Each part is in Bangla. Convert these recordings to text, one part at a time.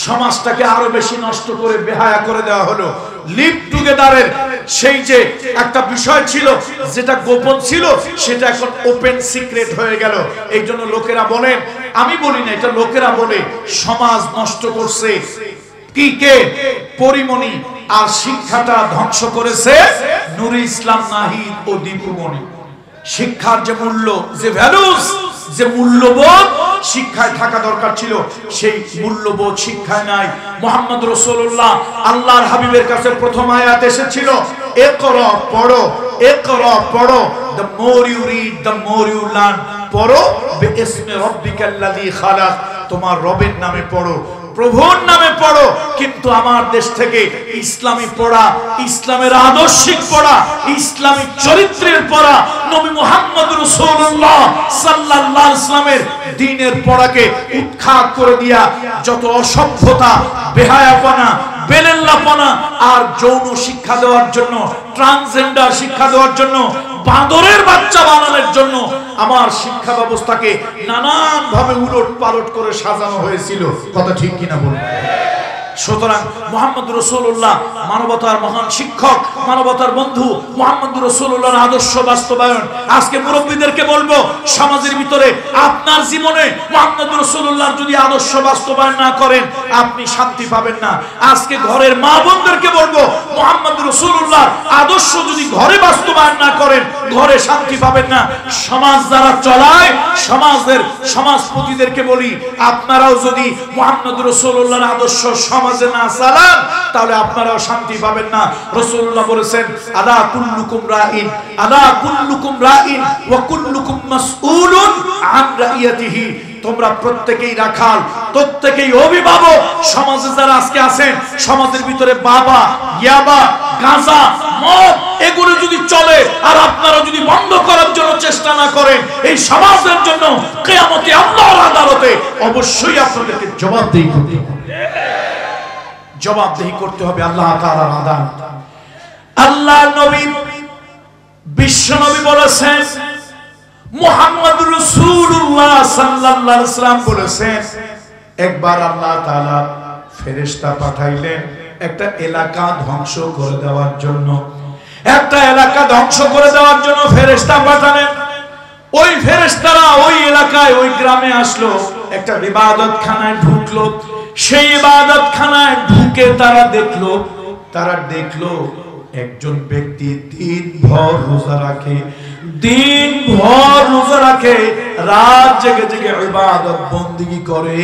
সমাজটাকে আরো বেশি নষ্ট করে বেহায়া করে দেওয়া হলো। লিভ টুগেদারের সেই যে একটা বিষয় ছিল, যেটা গোপন ছিল, সেটা এখন ওপেন সিক্রেট হয়ে গেল। এই জন্য লোকেরা বলেন, আমি বলি না, এটা লোকেরা বলে, সমাজ নষ্ট করছে কি কে? পরিমণি। আর শিক্ষাটা ধ্বংস করেছে নুরুল ইসলাম নাহিদ ও দীপুমণি। শিক্ষার যে মূল্য, যে ভ্যালুস, যে মূল্যবোধ শিক্ষায় থাকা দরকার ছিল, সেই মূল্যবোধ শিক্ষায় নাই। মুহাম্মদ রাসূলুল্লাহ আল্লাহর হাবিবের কাছে প্রথম আয়াত এসেছিল, ইকরা পড়ো, ইকরা পড়ো, the more you read the more you learn। পড়ো বিইসমি রাব্বিকাল্লাযী খালাক, তোমার রবের নামে পড়ো, প্রভুর নামে পড়ো। কিন্তু আমার দেশ থেকে ইসলামী পড়া, ইসলামের আদর্শিক পড়া, ইসলামী চরিত্রের পড়া, নবী মুহাম্মদ রাসূলুল্লাহ সাল্লাল্লাহু আলাইহি ওয়াসাল্লামের দ্বীনের পড়াকে উৎখাত করে দিয়া যত অসভ্যতা, বেহায়াপনা, বেলেল্লাপনা আর যৌন শিক্ষা দেওয়ার জন্য, ট্রান্সজেন্ডার শিক্ষা দেওয়ার জন্য, বাঁদরের বাচ্চা বানানোর জন্য আমার শিক্ষা ব্যবস্থাকে নানান ভাবে উলট পালট করে সাজানো হয়েছিল। কথা ঠিক কিনা বলুন? সুতরাং মুহাম্মদ রাসূলুল্লাহ মানবতার মহান শিক্ষক, মানবতার বন্ধু, মুহাম্মদ রাসূলুল্লাহর আদর্শ বাস্তবায়ন। আজকে মুরব্বীদেরকে বলবো, সমাজের ভিতরে আপনার জীবনে মুহাম্মদ রাসূলুল্লাহর যদি আদর্শ বাস্তবায়ন না করেন, আপনি শান্তি পাবেন না। আজকে ঘরের মা বোনদেরকে বলবো, মুহাম্মদ রাসূলুল্লাহর আদর্শ যদি ঘরে বাস্তবায়ন না করেন, ঘরে শান্তি পাবেন না। সমাজ যারা চলায়, সমাজপতিদেরকে বলি, আপনারাও যদি মুহাম্মদ রাসূলুল্লাহর আদর্শ সমাজে না চালান, তাহলে আপনারাও শান্তি পাবেন না। রাসূলুল্লাহ বলেছেন, আলা কুল্লুকুম রাইন, আলা কুল্লুকুম রাইন ওয়া কুল্লুকুম মাসউলুন আন রাইয়াতিহি। তোমরা প্রত্যেকেই রাখাল, প্রত্যেকেই অভিভাবক। সমাজে যারা আজকে আছেন, সমাজের ভিতরে বাবা, ইয়াবা, গাঁজা, মদ এগুলো যদি চলে আর আপনারা যদি বন্ধ করার জন্য চেষ্টা না করেন, এই সমাজের জন্য কিয়ামতে আল্লাহর আদালতে অবশ্যই আপনাদেরকে জবাবদিহি করতে হবে। জবাবদিহি করতে হবে আল্লাহ তাআলার আদালত। আল্লাহর নবী, বিশ্ব নবী বলেছেন, মুহাম্মদ রাসূলুল্লাহ সাল্লাল্লাহু আলাইহি ওয়াসাল্লাম বলেছেন, একবার আল্লাহ তাআলা ফেরেশতা পাঠাইলেন একটা এলাকা ধ্বংস করে দেওয়ার জন্য। একটা এলাকা ধ্বংস করে দেওয়ার জন্য ফেরেশতা পাঠালেন। ওই ফেরেশতারা ওই এলাকায়, ওই গ্রামে আসলো, একটা ইবাদতখানায় ঢুকলো। সেই ইবাদতখানায় ঢুকে তারা দেখলো একজন ব্যক্তি দিনভর রোজা রাখে, দিনভর রোজা রাখে, রাত জেগে জেগে ইবাদত বন্দেগী করে।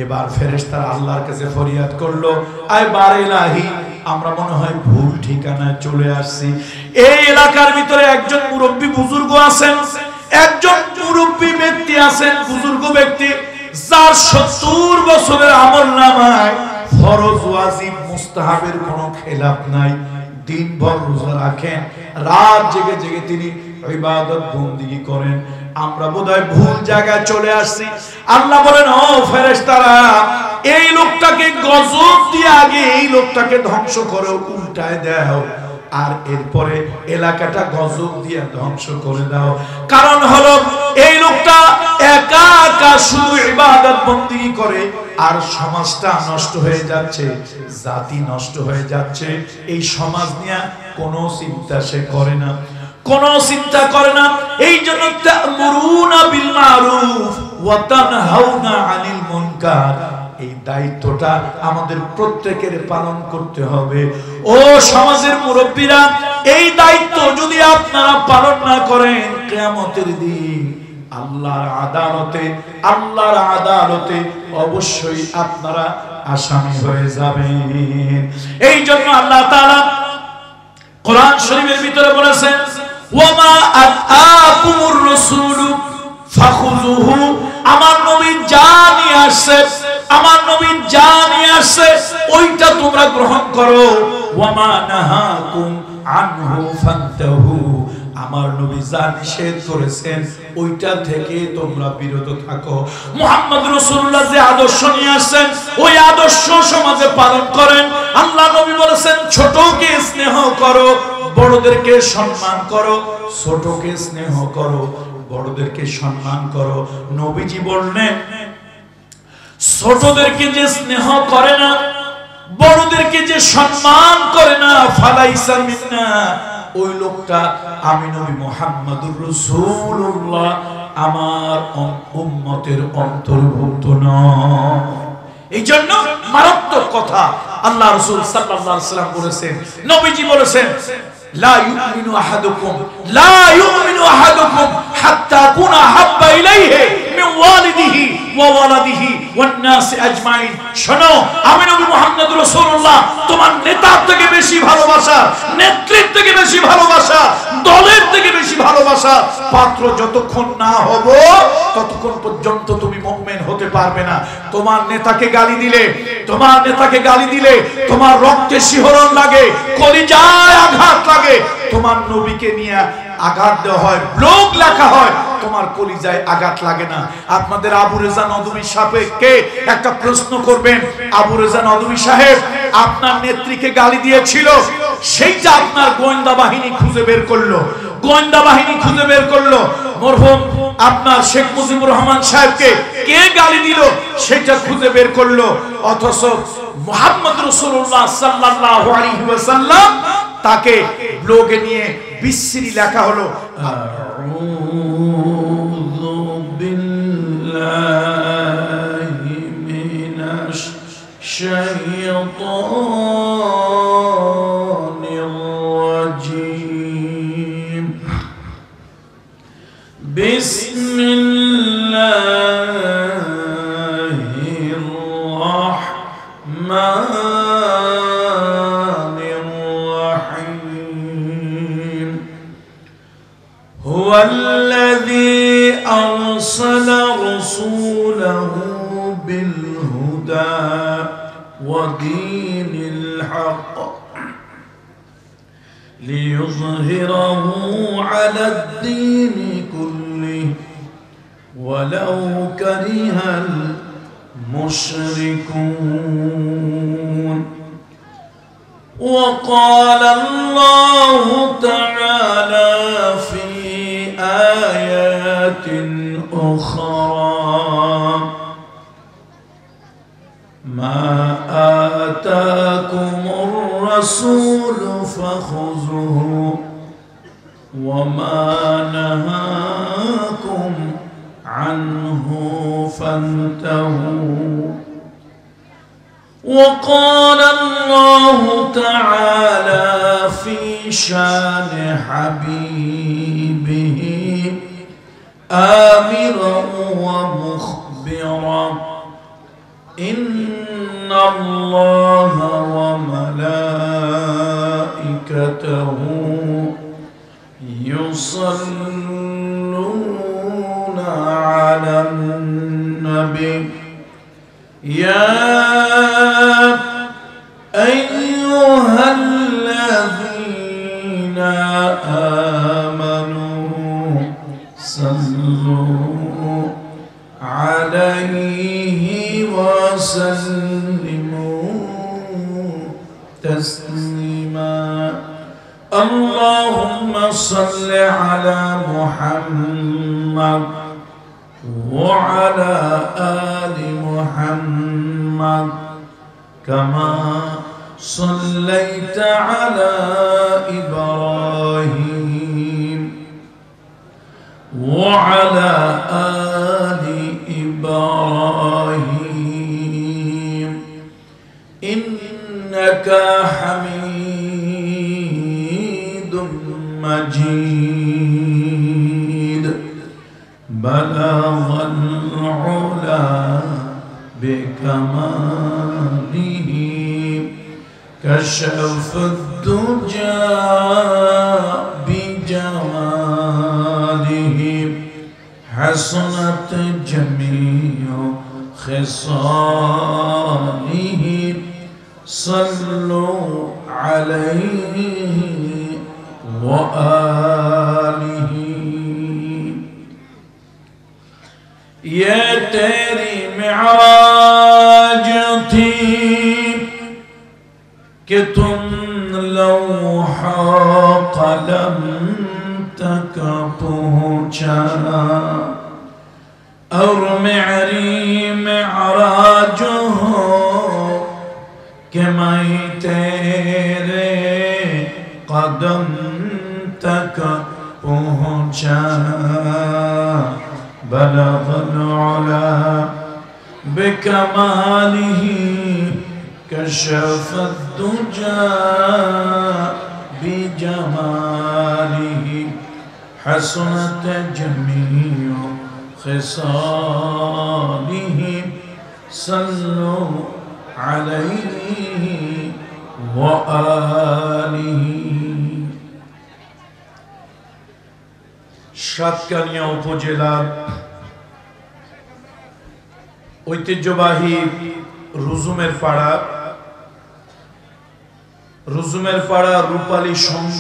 এবার ফেরেশতারা আল্লাহর কাছে ফরিয়াদ করলো, আয় বার ইলাহি, আমরা মনে হয় ভুল ঠিকানায় চলে আসছি। এই এলাকার ভিতরে একজন মুরব্বী বুজুর্গ আছেন, একজন মুরব্বী ব্যক্তি আছেন, বুজুর্গ ব্যক্তি, যার 70 বছরের আমলনামায় ফরজ, ওয়াজিব, মুস্তাহাবের কোনো খেলাফ নাই। দিনভর রোজা রাখেন, রাত জেগে জেগে তিনি ইবাদত বন্দেগী করেন। আমরা বোধহয় ভুল জায়গায় চলে আসছি। আল্লাহ বলেন, ও ফেরেশতারা, এই লোকটাকে গজব দিয়ে আগে এই লোকটাকে ধ্বংস করে উল্টায় দাও, আর এরপরে এলাকাটা গজব দিয়ে ধ্বংস করে দাও। কারণ হলো এই লোকটা একা একা শুধু ইবাদত বন্দেগী করে, আর সমাজটা নষ্ট হয়ে যাচ্ছে, জাতি নষ্ট হয়ে যাচ্ছে। এই সমাজ নিয়ে কোনো চিন্তা সে করে না, কোনো চিন্তা করে না। এই জন্য তা'মুরুনা বিল মারুফ ওয়া তানহাউনা আনিল মুনকার, এই দায়িত্বটা আমাদের প্রত্যেকের পালন করতে হবে। ও সমাজের মুরব্বীরা, এই দায়িত্ব যদি আপনারা পালন না করেন, কিয়ামতের দিন আল্লাহর আদালতে অবশ্যই আপনারা আসামি হয়ে যাবেন। এই জন্য আল্লাহ তাআলা কোরআন শরীফের ভিতরে বলেছেন, ওয়ামা আতাকুমুর রাসূলু ফাখুযুহু, আমার নবী যা নিয়ে আসছে, আমার নবী যা নিয়ে আসছে ওইটা তোমরা গ্রহণ করো। ওয়ামা নাহাকুম আনহু ফান্তাহু, আমার নবী যা নিষেধ করেছেন ওইটা থেকে তোমরা বিরত থাকো। মুহাম্মদ রাসূলুল্লাহ যে আদর্শ নিয়ে আসছেন, ওই আদর্শ সমাজে পালন করেন। আল্লাহ নবী বলেছেন, ছোটকে স্নেহ করো, বড়দেরকে সম্মান করো, ছোটকে স্নেহ করো, বড়দেরকে সম্মান করো। নবীজি বললেন, ছোটদেরকে যে স্নেহ করে না, বড়দেরকে যে সম্মান করে না, ফালাইসা মিন্না, ওই লোকটা আমি নবী মুহাম্মদুর রাসূলুল্লাহ আমার উম্মতের অন্তর্ভুক্ত নয়। এই জন্য মারাত্মক কথা আল্লাহ রাসূল সাল্লাল্লাহু আলাইহি ওয়াসাল্লাম বলেছেন, নবীজি বলেছেন, লা ইউমিনু আহাদুকুম হাত্তা কুনা হাব্বা ইলাইহি মিন ওয়ালিদিহি ওয়া ওয়ালাদিহি ওয়ান নাস আজমাইন। শোনো, আমি নবী মুহাম্মদ রাসূলুল্লাহ তোমার নেতার থেকে বেশি ভালোবাসা, নেত্রীর থেকে বেশি ভালোবাসা, দলের থেকে বেশি ভালোবাসা পাত্র যতক্ষণ না হব ততক্ষণ পর্যন্ত তুমি মুমিন হতে পারবে না। তোমার নেতাকে গালি দিলে, তোমার নেতাকে গালি দিলে তোমার রক্তে শিহরণ লাগে, কলিজায় আঘাত লাগে। তোমার নবীকে নিয়ে আঘাত দেওয়া হয়, ব্লগ লেখা হয়, তোমার কলিজায় আঘাত লাগে না। আপনাদের আবু রেজা নদভী সাহেবকে একটা প্রশ্ন করবেন, আবু রেজা নদভী সাহেব আপনার নেত্রীকে গালি দিয়েছিল, সেইটা আপনার গোয়েন্দা বাহিনী খুঁজে বের করলো, গোয়েন্দা বাহিনী খুঁজে বের করলো। মরহুম আপনার শেখ মুজিবুর রহমান সাহেবকে কে গালি দিল সেটা খুঁজে বের করলো। অথচ মুহাম্মদ রাসূলুল্লাহ সাল্লাল্লাহু আলাইহি ওয়াসাল্লাম তাকে ব্লগে নিয়ে বিশ্রী লেখা হলো, আউযু বিল্লাহি মিনাশ শাইতানির রাজীম, বিসমিল্লাহির রাহমানির রাহিম। হুয়াল্লাযী আরসালা রাসূলাহু বিল হুদা ওয়া দীনিল হক লিইয়ুযহিরাহু আলাদ দীনি কুল্লিহি ওয়ালাউ কারিহাল মুশরিকুন। وقال الله تعالى في آيات أخرى ما آتاكم الرسول فخذوه وما نهاكم عنه فانتهوا. وقال الله تعالى في شان حبيبه آمرا ومخبرا إن الله وملائكته يصلون على النبي يا أيها الذين آمنوا صلوا عليه وسلموا تسليما. اللهم صل على محمد وعلى آل محمد كما صليت على إبراهيم وعلى آل إبراهيم إنك حميد مجيد. بلغ العلا بكماله كشف الدجى بجماله حسنت جميع خصاله صلوا عليه وآله. ये तेरी मिराज थी कि तुम लौहा कलम तक पहुँचा, और मेरी मेराज हो कि मैं तेरे कदम तक पहुँचा बलगल उला बिकमालिही कशफत दुजा बिजमालिही हसनत जमीउ खिसालिही सल्लु अलैहि व आलिही। সাতকানিয়া উপজেলার ঐতিহ্যবাহী রুজুমের পাড়া রূপালী সংঘ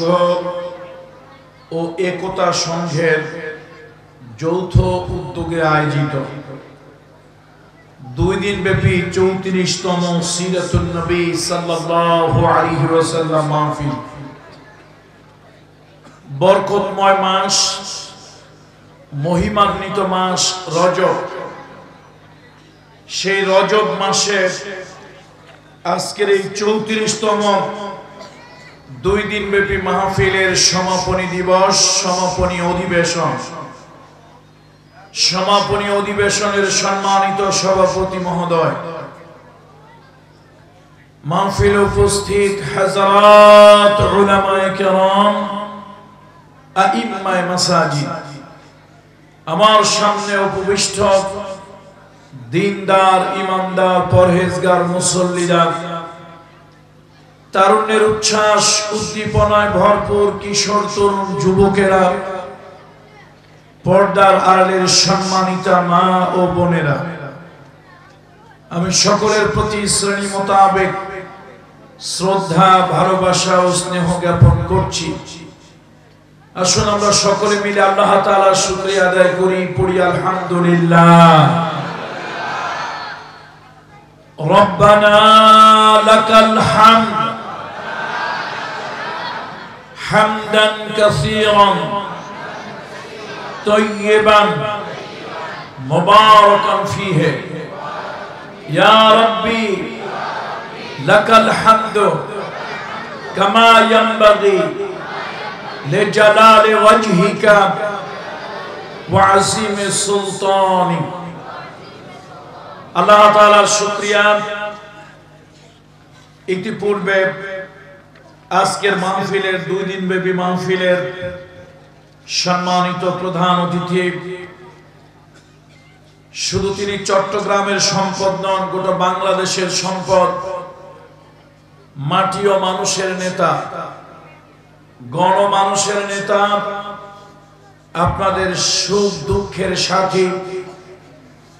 ও একতা সংঘের যৌথ উদ্যোগে আয়োজিত 2 দিন ব্যাপী 34তম সিরাতুন নবী সাল্লাল্লাহু আলাইহি ওয়াসাল্লাম মাহফিল। বরকতময় মাস, মহিমান্বিত মাস রজব। সেই রজব মাসে আজকের এই 34তম 2 দিন ব্যাপী মাহফিলের সমাপনী দিবস, সমাপনী অধিবেশনের সম্মানিত সভাপতি মহোদয়, মাহফিলে উপস্থিত হযরত উলামায়ে কেরাম, আইম্মায়ে মাসাজিদ, আমার সামনে উপবিষ্ট দিনদার, ইমানদার, পরহেজগার মুসল্লিরা, তারুণ্যের উচ্ছ্বাস উদ্দীপনায় ভরপুর কিশোর তরুণ যুবকেরা, পর্দার আড়ালের সম্মানিতা মা ও বোনেরা, আমি সকলের প্রতি শ্রেণী মোতাবেক শ্রদ্ধা, ভালোবাসা ও স্নেহ জ্ঞাপন করছি। আসুন আমরা সকলে মিলে আল্লাহ তাআলার শুকরিয়া আদায় করি, পড়ি আলহামদুলিল্লাহ। রব্বানা লাকাল হামদ হামদান কাসীরান তয়্যিবান মুবারাকান ফীহি ইয়া রাব্বি লাকাল হামদু কামা ইয়ানবাগি লিজালালি ওয়াজহিকা ওয়া আযীমি সুলতানিক। আল্লাহ তাআলার শুকরিয়া। ইতিপূর্বে আজকের মাহফিলের 2 দিন ব্যাপী মাহফিলের সম্মানিত প্রধান অতিথি, শুধু তিনি চট্টগ্রামের সম্পদ নন, গোটা বাংলাদেশের সম্পদ, মাটি ও মানুষের নেতা, গণমানুষের নেতা, আপনাদের সুখ দুঃখের সাথী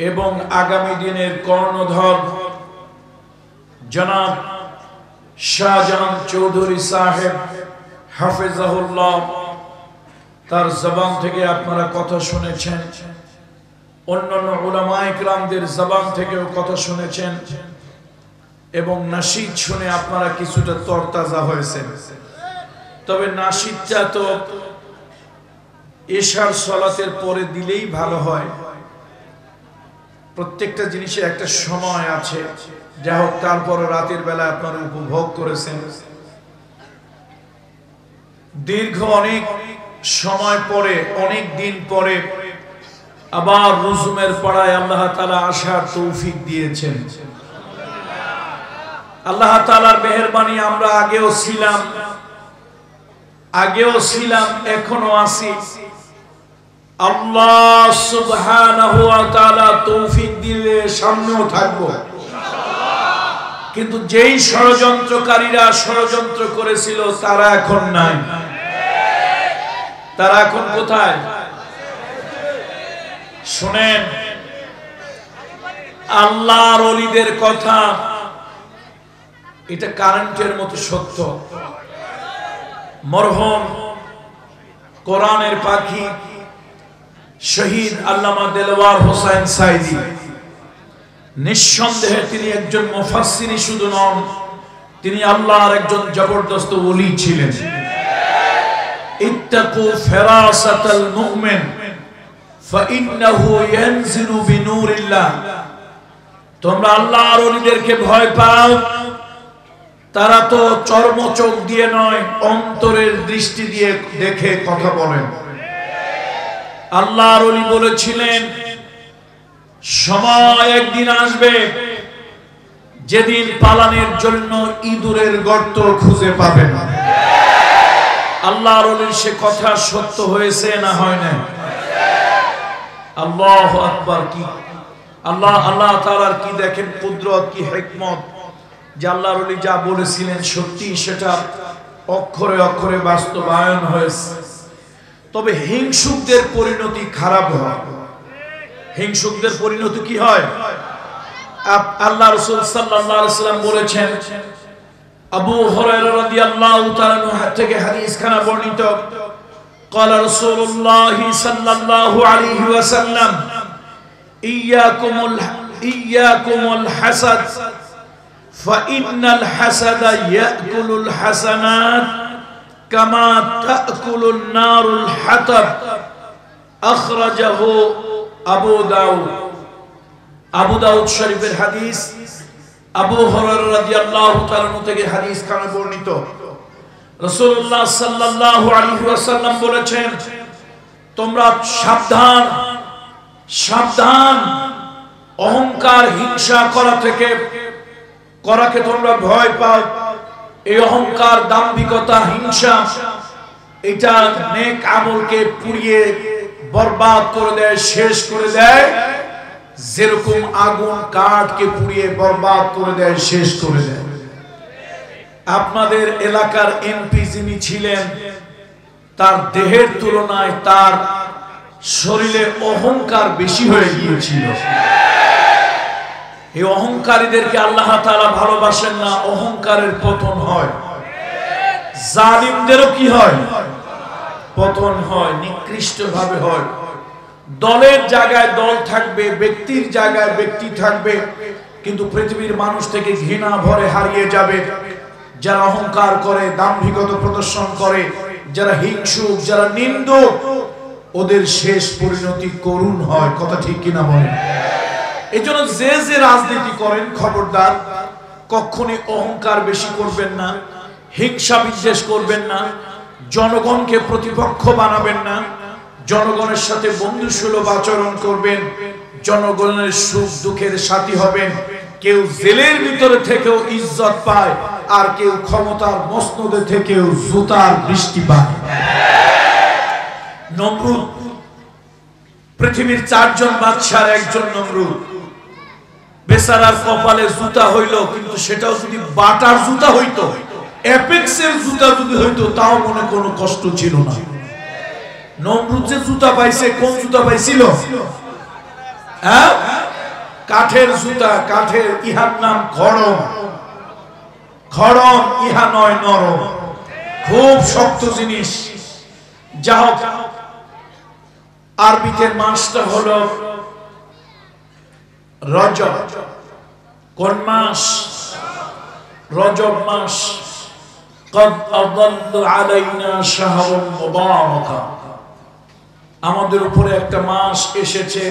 এবং আগামী দিনের কর্ণধর জনাব শাহজাহান চৌধুরী সাহেব হাফেজাহুল্লাহ, তার জবান থেকে আপনারা কথা শুনেছেন, অন্যান্য উলামায়ে কেরামদের জবান থেকেও কথা শুনেছেন এবং নাশিদ শুনে আপনারা কিছুটা তরতাজা হয়েছেন। তবে নাশিদটা তো এশার সালাতের পরে দিলেই ভালো হয়। প্রত্যেকটা জিনিসের একটা সময় আছে, যা হোক তারপর রাতের বেলা আপনারা উপভোগ করেছেন। দীর্ঘ অনেক সময় পরে, অনেক দিন পরে আবার রুজুমের পাড়ায় আল্লাহ তাআলা আসার তৌফিক দিয়েছেন। আল্লাহ তাআলার মেহেরবানি, আমরা আগেও ছিলাম, এখনো আছি। আল্লাহ সুবহানাহু ওয়া তাআলা তৌফিক দিলে সামনেও থাকবো। কিন্তু যেই ষড়যন্ত্রকারীরা ষড়যন্ত্র করেছিল তারা এখন নাই। তারা এখন কোথায়? শুনেন, আল্লাহর ওলিদের কথা এটা কারেন্টের মতো সত্য। মরহুম কোরআনের পাখি শহীদ আল্লামা দেলওয়ার হোসেন সাইদি, নিঃসন্দেহে তিনি একজন মুফাসসিরই শুধু নন, তিনি আল্লাহর একজন জবরদস্ত ওলি ছিলেন। ইত্তাকু ফিরাসাতাল মুমিন ফাইন্নাহু ইয়ানজিলু বিনূরিল্লাহ, তোমরা আল্লাহর ওলিদেরকে ভয় পাও, তারা তো চর্মচোখ দিয়ে নয় অন্তরের দৃষ্টি দিয়ে দেখে কথা বলেন। আল্লাহর ওলি বলেছিলেন সময় একদিন আসবে যেদিন পালানোর জন্য ইঁদুরের গর্ত খুঁজে পাবে না। আল্লাহর ওলির সে কথা সত্য হয়েছে না হয় না? আল্লাহু আকবার। কি আল্লাহ তাআলার কি দেখেন কুদরত, কি হিকমত, যে আল্লাহর ওলি যা বলেছিলেন সত্যি সেটা অক্ষরে অক্ষরে বাস্তবায়ন হয়েছে। তবে হিংসুকদের পরিণতি খারাপ হয়। হিংসুকদের পরিণতি কি হয়? আল্লাহ রাসূল সাল্লাল্লাহু আলাইহি ওয়াসাল্লাম বলেছেন, আবু হুরায়রা রাদিয়াল্লাহু তাআলা থেকে হাদিস খানা বর্ণিত, قال رسول الله صلى الله عليه وسلم إياكم الحسد فإن الحسد يأكل الحسنات كما تأكل النار الحطب أخرجه আবু দাউদ শরীফের হাদিস। আবু হুরায়রা রাদিয়াল্লাহু তাআলা থেকে হাদিস খানা বর্ণিত, রাসূলুল্লাহ সাল্লাল্লাহু আলাইহি ওয়াসাল্লাম বলেছেন, তোমরা সাবধান সাবধান, অহংকার হিংসা করাকে তোমরা ভয় পাও। এই অহংকার, দাম্ভিকতা, হিংসা এটা নেক আমলকে পুড়িয়ে বরবাদ করে দেয়, শেষ করে দেয়, যেরকম আগুন কাঠকে পুড়িয়ে বরবাদ করে দেয়, শেষ করে দেয়। আপনাদের এলাকার এমপি যিনি ছিলেন, তার দেহের তুলনায় তার শরীরে অহংকার বেশি হয়ে গিয়েছিল। এই অহংকারীদেরকে আল্লাহ তাআলা ভালোবাসেন না, অহংকারের পতন হয়। জালিমদেরও কি হয়? পতন হয়, নিকৃষ্ট ভাবে হয়। দলের জায়গায় দল থাকবে, ব্যক্তির জায়গায় ব্যক্তি থাকবে, কিন্তু পৃথিবীর মানুষ থেকে ঘৃণা ভরে হারিয়ে যাবে। যারা অহংকার করে, দাম্ভিকতা প্রদর্শন করে, যারা হিংসুক, যারা নিন্দুক, ওদের শেষ পরিণতি করুণ হয়। কথা ঠিক কিনা বলেন? এজন্য যে রাজনীতি করেন, খবরদার কখনোই অহংকার বেশি করবেন না, হিংসা বিদ্বেষ করবেন না, জনগণকে প্রতিপক্ষ বানাবেন না, জনগণের সাথে বন্ধুসুলভ আচরণ করবেন, জনগণের সুখ দুঃখের সাথী হবেন। কেউ জেলের ভিতরে থেকেও ইজ্জত পায়, আর কেউ ক্ষমতার মসনদে থেকেও জুতার বৃষ্টি পায়। নমরুদ পৃথিবীর 4 জন বাদশার একজন নমরুদ। বেচারার কপালে জুতা হইল, কিন্তু সেটাও যদি বাটার জুতা হইতো, অ্যাপেক্সের জুতা যদি হইতো, তাও মনে কোনো কষ্ট ছিল না। নমরুদ যে জুতা পাইছে, কোন জুতা পাইছিল? হ্যাঁ, কাঠের জুতা, কাঠের। ইহার নাম খড়ম। খড়ম, ইহা নয় নরম, খুব শক্ত জিনিস। যা হোক, আরবিতে মাসটা হলো রজব। কোন মাস? রজব মাস। قد أضل علينا شهر مبارك, আমাদের উপরে একটা মাস এসেছে,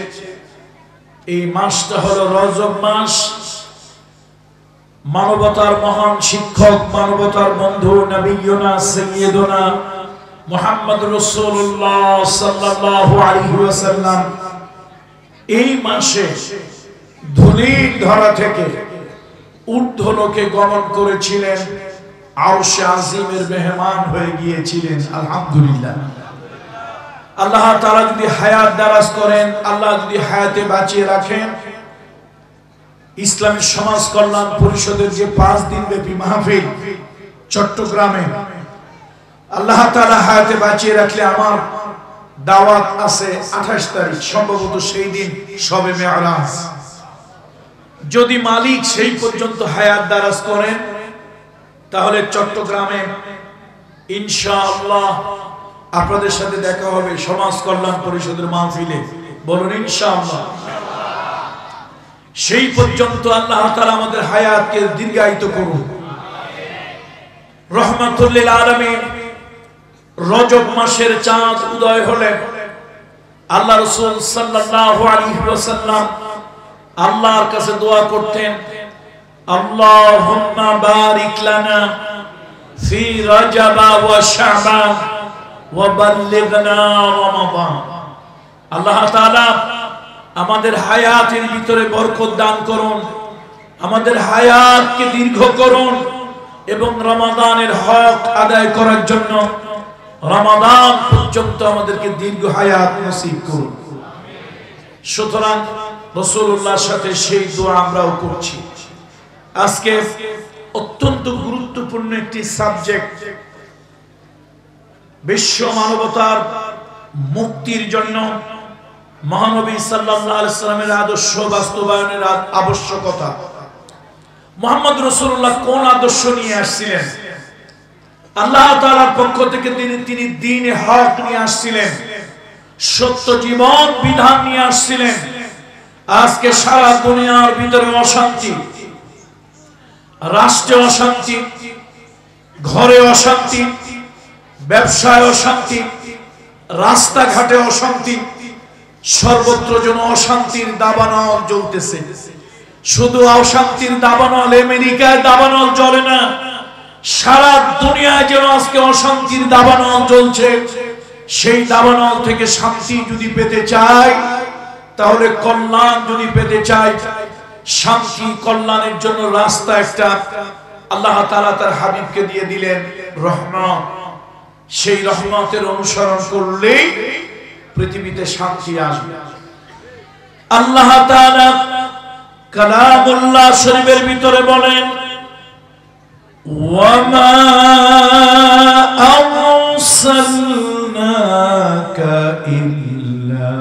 এই মাসটা হলো রজব মাস। মানবতার মহান শিক্ষক, মানবতার বন্ধু নবিয়ুনা সাইয়্যিদুনা মুহাম্মদ রাসূলুল্লাহ সাল্লাল্লাহু আলাইহি ওয়াসাল্লাম এই মাসে ধূলির ধরা থেকে ঊর্ধ্বলোকে গমন করেছিলেন, আরশে আজিমের মেহমান হয়ে গিয়েছিলেন। আলহামদুলিল্লাহ। আল্লাহ তাআলা যদি হায়াত দারাজ করেন, আল্লাহ যদি হায়াতে বাঁচিয়ে রাখেন, ইসলামী সমাজ কল্যাণ পরিষদের যে 5 দিন ব্যাপী মাহফিল চট্টগ্রামে, আল্লাহ তাআলা হায়াতে বাঁচিয়ে রাখলে আমার দাওয়াত আছে 28 তারিখ, সম্ভবত সেই দিন শবে মেরাজ। যদি মালিক সেই পর্যন্ত হায়াত দারাজ করেন, তাহলে চট্টগ্রামে ইনশাআল্লাহ আপনাদের সাথে দেখা হবে সমাজ কল্যাণ পরিষদের মাহফিলে। বলুন ইনশাআল্লাহ। সেই পর্যন্ত আল্লাহ তাআলা আমাদের হায়াতকে দীর্ঘায়িত করুন। রহমাতুল লিল আলামিন রজব মাসের চাঁদ উদয় হলে আল্লাহ রাসূল সাল্লাল্লাহু আলাইহি ওয়াসাল্লাম আল্লাহর কাছে দোয়া করতেন, আল্লাহুম্মা বারিক লানা ফি রাজাব ওয়া শাবান ওয়া বাল্লিগনা রমাদান। আল্লাহ তাআলা আমাদের হায়াতের ভিতরে বরকত দান করুন, আমাদের হায়াতকে দীর্ঘ করুন এবং রমাদানের হক আদায় করার জন্য রমাদান পর্যন্ত আমাদেরকে দীর্ঘ হায়াত নসিব করুন। সুতরাং রাসূলুল্লাহর সাথে সেই দোয়া আমরাও করছি। আজকে অত্যন্ত গুরুত্বপূর্ণ একটি সাবজেক্ট, বিশ্ব মানবতার মুক্তির জন্য মহানবী সাল্লাল্লাহু আলাইহি ওয়াসাল্লামের আদর্শ বাস্তবায়নের আবশ্যকতা। মুহাম্মদ রাসূলুল্লাহ কোন আদর্শ নিয়ে আসছিলেন? আল্লাহ তাআলার পক্ষ থেকে তিনি দ্বীনে হক নিয়ে আসছিলেন, সত্য জীবন বিধান নিয়ে আসছিলেন। আজকে সারা দুনিয়ার ভিতরে অশান্তি, রাষ্ট্রে অশান্তি, ঘরে অশান্তি, ব্যবসায় অশান্তি, রাস্তাঘাটে অশান্তি, সর্বত্র যেন অশান্তির দাবানল জ্বলতেছে। শুধু অশান্তির দাবানল, আমেরিকায় দাবানল জ্বলে না, সারা দুনিয়ায় যেন আজকে অশান্তির দাবানল জ্বলছে। সেই দাবানল থেকে শান্তি যদি পেতে চাই, তাহলে কল্যাণ যদি পেতে চাই, শান্তি কল্যাণের জন্য রাস্তা একটা আল্লাহ তাআলা তার হাবিবকে দিয়ে দিলেন, রহমত। সেই রহমতের অনুসরণ করলেই পৃথিবীতে শান্তি আসবে। আল্লাহ তাআলা কালামুল্লাহ শরীফের ভিতরে বলেন, ওয়ামা আরসালনাকা ইল্লা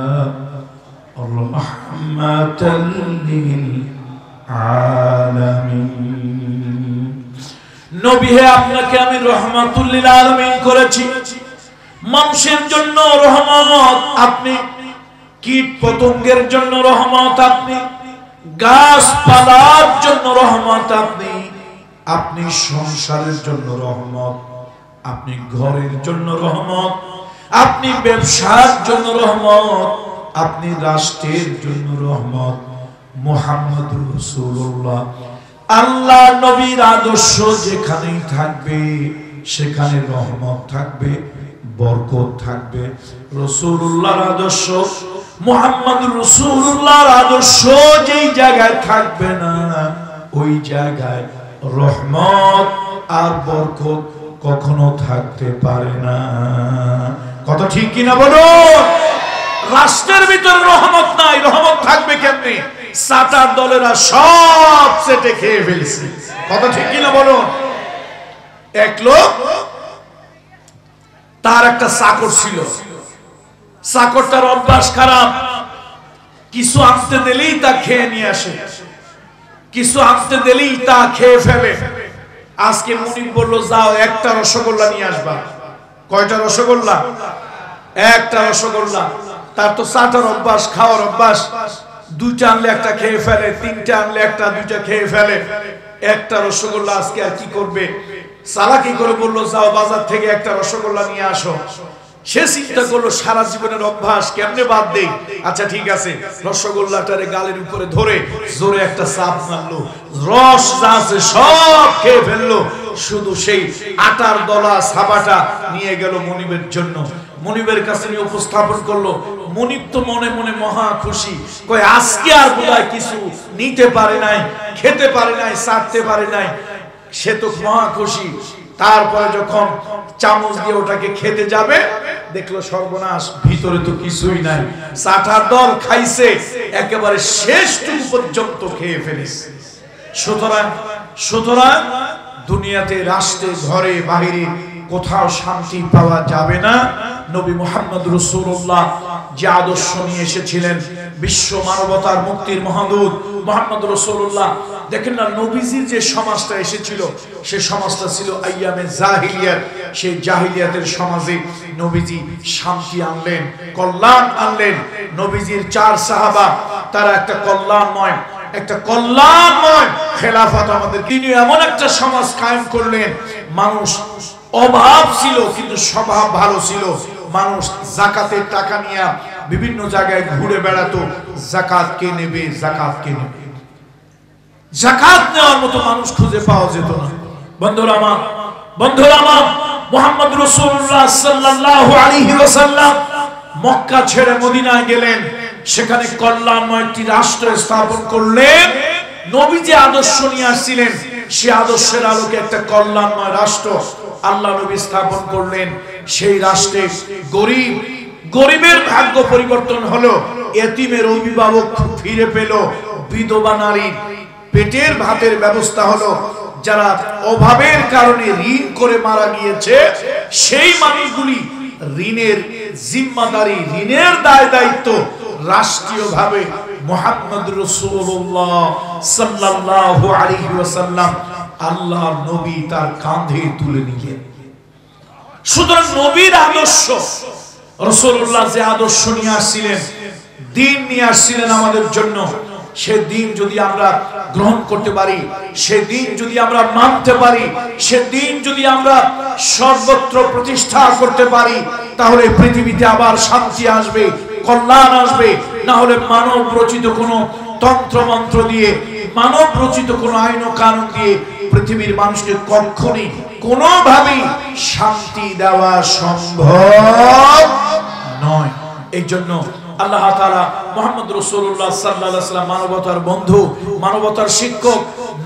রাহমাতাল লিল আলামিন। নবী হে, আপনাকে আমি রাহমাতুল লিল আলামিন করেছি। মানুষের জন্য রহমত আপনি, কীট পতঙ্গের জন্য রহমত আপনি, গাছপালার জন্য রহমত আপনি, আপনি সংসারের জন্য রহমত, আপনি ঘরের জন্য রহমত, আপনি ব্যবসার জন্য রহমত, আপনি রাষ্ট্রের জন্য রহমত। মুহাম্মদুর রাসূলুল্লাহ, আল্লাহ নবীর আদর্শ যেখানেই থাকবে সেখানে রহমত থাকবে, বরকত থাকবে। রাসূলুল্লাহর আদর্শ, মুহাম্মদুর রাসূলুল্লাহর আদর্শ যেই জায়গায় থাকবে না, ওই জায়গায় রহমত আর বরকত কখনো থাকতে পারে না। কত ঠিক কিনা বলো? রাষ্ট্রের ভিতরে রহমত নাই, রহমত থাকবে কেমনে? সাতার দলেরা সব সেটে খেয়ে ফেলছে। কত ঠিক কিনা বলো? এক লোক, তার একটা চাকর ছিল, চাকরটার অভ্যাস খারাপ, কিছু আনতে দিলেই তা খেয়ে নিয়ে আসে, কিছু আনতে দিলেই তা খেয়ে ফেলে। আজকে মুনিব বলল, যাও একটা রসগোল্লা নিয়ে আসবা। কয়টা রসগোল্লা? একটা রসগোল্লা। তার তো চাটার অভ্যাস, খাওয়ার অভ্যাস। দুইটা আনলে একটা খেয়ে ফেলে, তিনটা আনলে একটা দুইটা খেয়ে ফেলে। একটা রসগোল্লা আজকে আর কি করবে? চালাকি করে বলল, যাও বাজার থেকে একটা রসগোল্লা নিয়ে আসো। সে চিন্তা করলো সারা জীবনের অভ্যাস কেমনে বাদ দেই। আচ্ছা ঠিক আছে, রসগোল্লাটারে গালের উপরে ধরে জোরে একটা চাপ মারলো, রস যা আছে সব খেয়ে ফেললো। শুধু সেই আটার দলা সাবাটা নিয়ে গেল মনিবের জন্য। মনিবের কাছে নিয়ে উপস্থাপন করলো। মনিব তো মনে মনে মহা খুশি, কয় আজকে আর বোধহয় কিছু নিতে পারে নাই, খেতে পারে নাই, চাটতে পারে নাই। সে তো মহা খুশি। তারপরে যখন চামচ দিয়ে ওটাকে খেতে যাবে, দেখলো সর্বনাশ, ভিতরে তো কিছুই নাই। চাটার দল খাইছে, একেবারে শেষটুকু পর্যন্ত খেয়ে ফেলেছে। সুতরাং দুনিয়াতে, রাষ্ট্রে, ঘরে, বাহিরে কোথাও শান্তি পাওয়া যাবে না। নবী মুহাম্মদ রাসূলুল্লাহ যে আদর্শ নিয়ে এসেছিলেন, বিশ্ব মানবতার মুক্তির মহাদূত মুহাম্মদ রাসূলুল্লাহ, দেখেন না, নবীজির যে সমাজটা এসেছিল, সে সমাজটা ছিল আইয়ামে জাহিলিয়াত। সেই জাহিলিয়াতের সমাজে নবীজি শান্তি আনলেন, কল্যাণ আনলেন। নবীজির 4 সাহাবা, তারা একটা কল্যাণময় খেলাফত আমাদের, তিনি এমন একটা সমাজ কায়েম করলেন। মানুষ অভাব ছিল কিন্তু স্বভাব ভালো ছিল। মানুষ যাকাতের টাকা নিয়ে বিভিন্ন জায়গায় ঘুরে বেড়াতো, যাকাত কে নেবে, যাকাত কে নেবে। যাকাত নেওয়ার মতো মানুষ খুঁজে পাওয়া যেত না। বন্ধুরা আমার, মুহাম্মদ রাসূলুল্লাহ সাল্লাল্লাহু আলাইহি ওয়াসাল্লাম মক্কা ছেড়ে মদিনায় গেলেন, সেখানে কল্যাণময় একটি রাষ্ট্র স্থাপন করলেন। নবী যে আদর্শ নিয়ে আসছিলেন, সে আদর্শের আলোকে একটা কল্যাণময় রাষ্ট্র আল্লাহ নবী স্থাপন করলেন। সেই রাষ্ট্রে গরিবের ভাগ্য পরিবর্তন হলো, এতিমের অভিভাবক ফিরে পেল, বিধবা নারীর পেটের ভাতের ব্যবস্থা হলো, যারা অভাবের কারণে ঋণ করে মারা গিয়েছে সেই মানুষগুলি ঋণের জিম্মাদারি, ঋণের দায় দায়িত্ব রাষ্ট্রীয়ভাবে মুহাম্মদ রাসূলুল্লাহ সাল্লাল্লাহু আলাইহি ওয়াসাল্লাম আল্লাহর নবী তার কাঁধে তুলে নিলেন। সুতরাং নবীর আদর্শ, রাসূলুল্লাহ যে আদর্শ নিয়ে আসছিলেন, দ্বীন নিয়ে আসছিলেন আমাদের জন্য, সে দ্বীন যদি আমরা গ্রহণ করতে পারি, সে দ্বীন যদি আমরা মানতে পারি, সে দ্বীন যদি আমরা সর্বত্র প্রতিষ্ঠা করতে পারি, তাহলে পৃথিবীতে আবার শান্তি আসবে, কল্যাণ আসবে। না হলে মানব রচিত কোনো তন্ত্র মন্ত্র দিয়ে, মানব রচিত কোনো আইন ও কানুন দিয়ে পৃথিবীর মানুষকে কখনোই কোনোভাবেই শান্তি দেওয়া সম্ভব নয়। এই জন্য আল্লাহ তাআলা মুহাম্মদ রাসূলুল্লাহ সাল্লাল্লাহু আলাইহি ওয়াসাল্লাম মানবতার বন্ধু, মানবতার শিক্ষক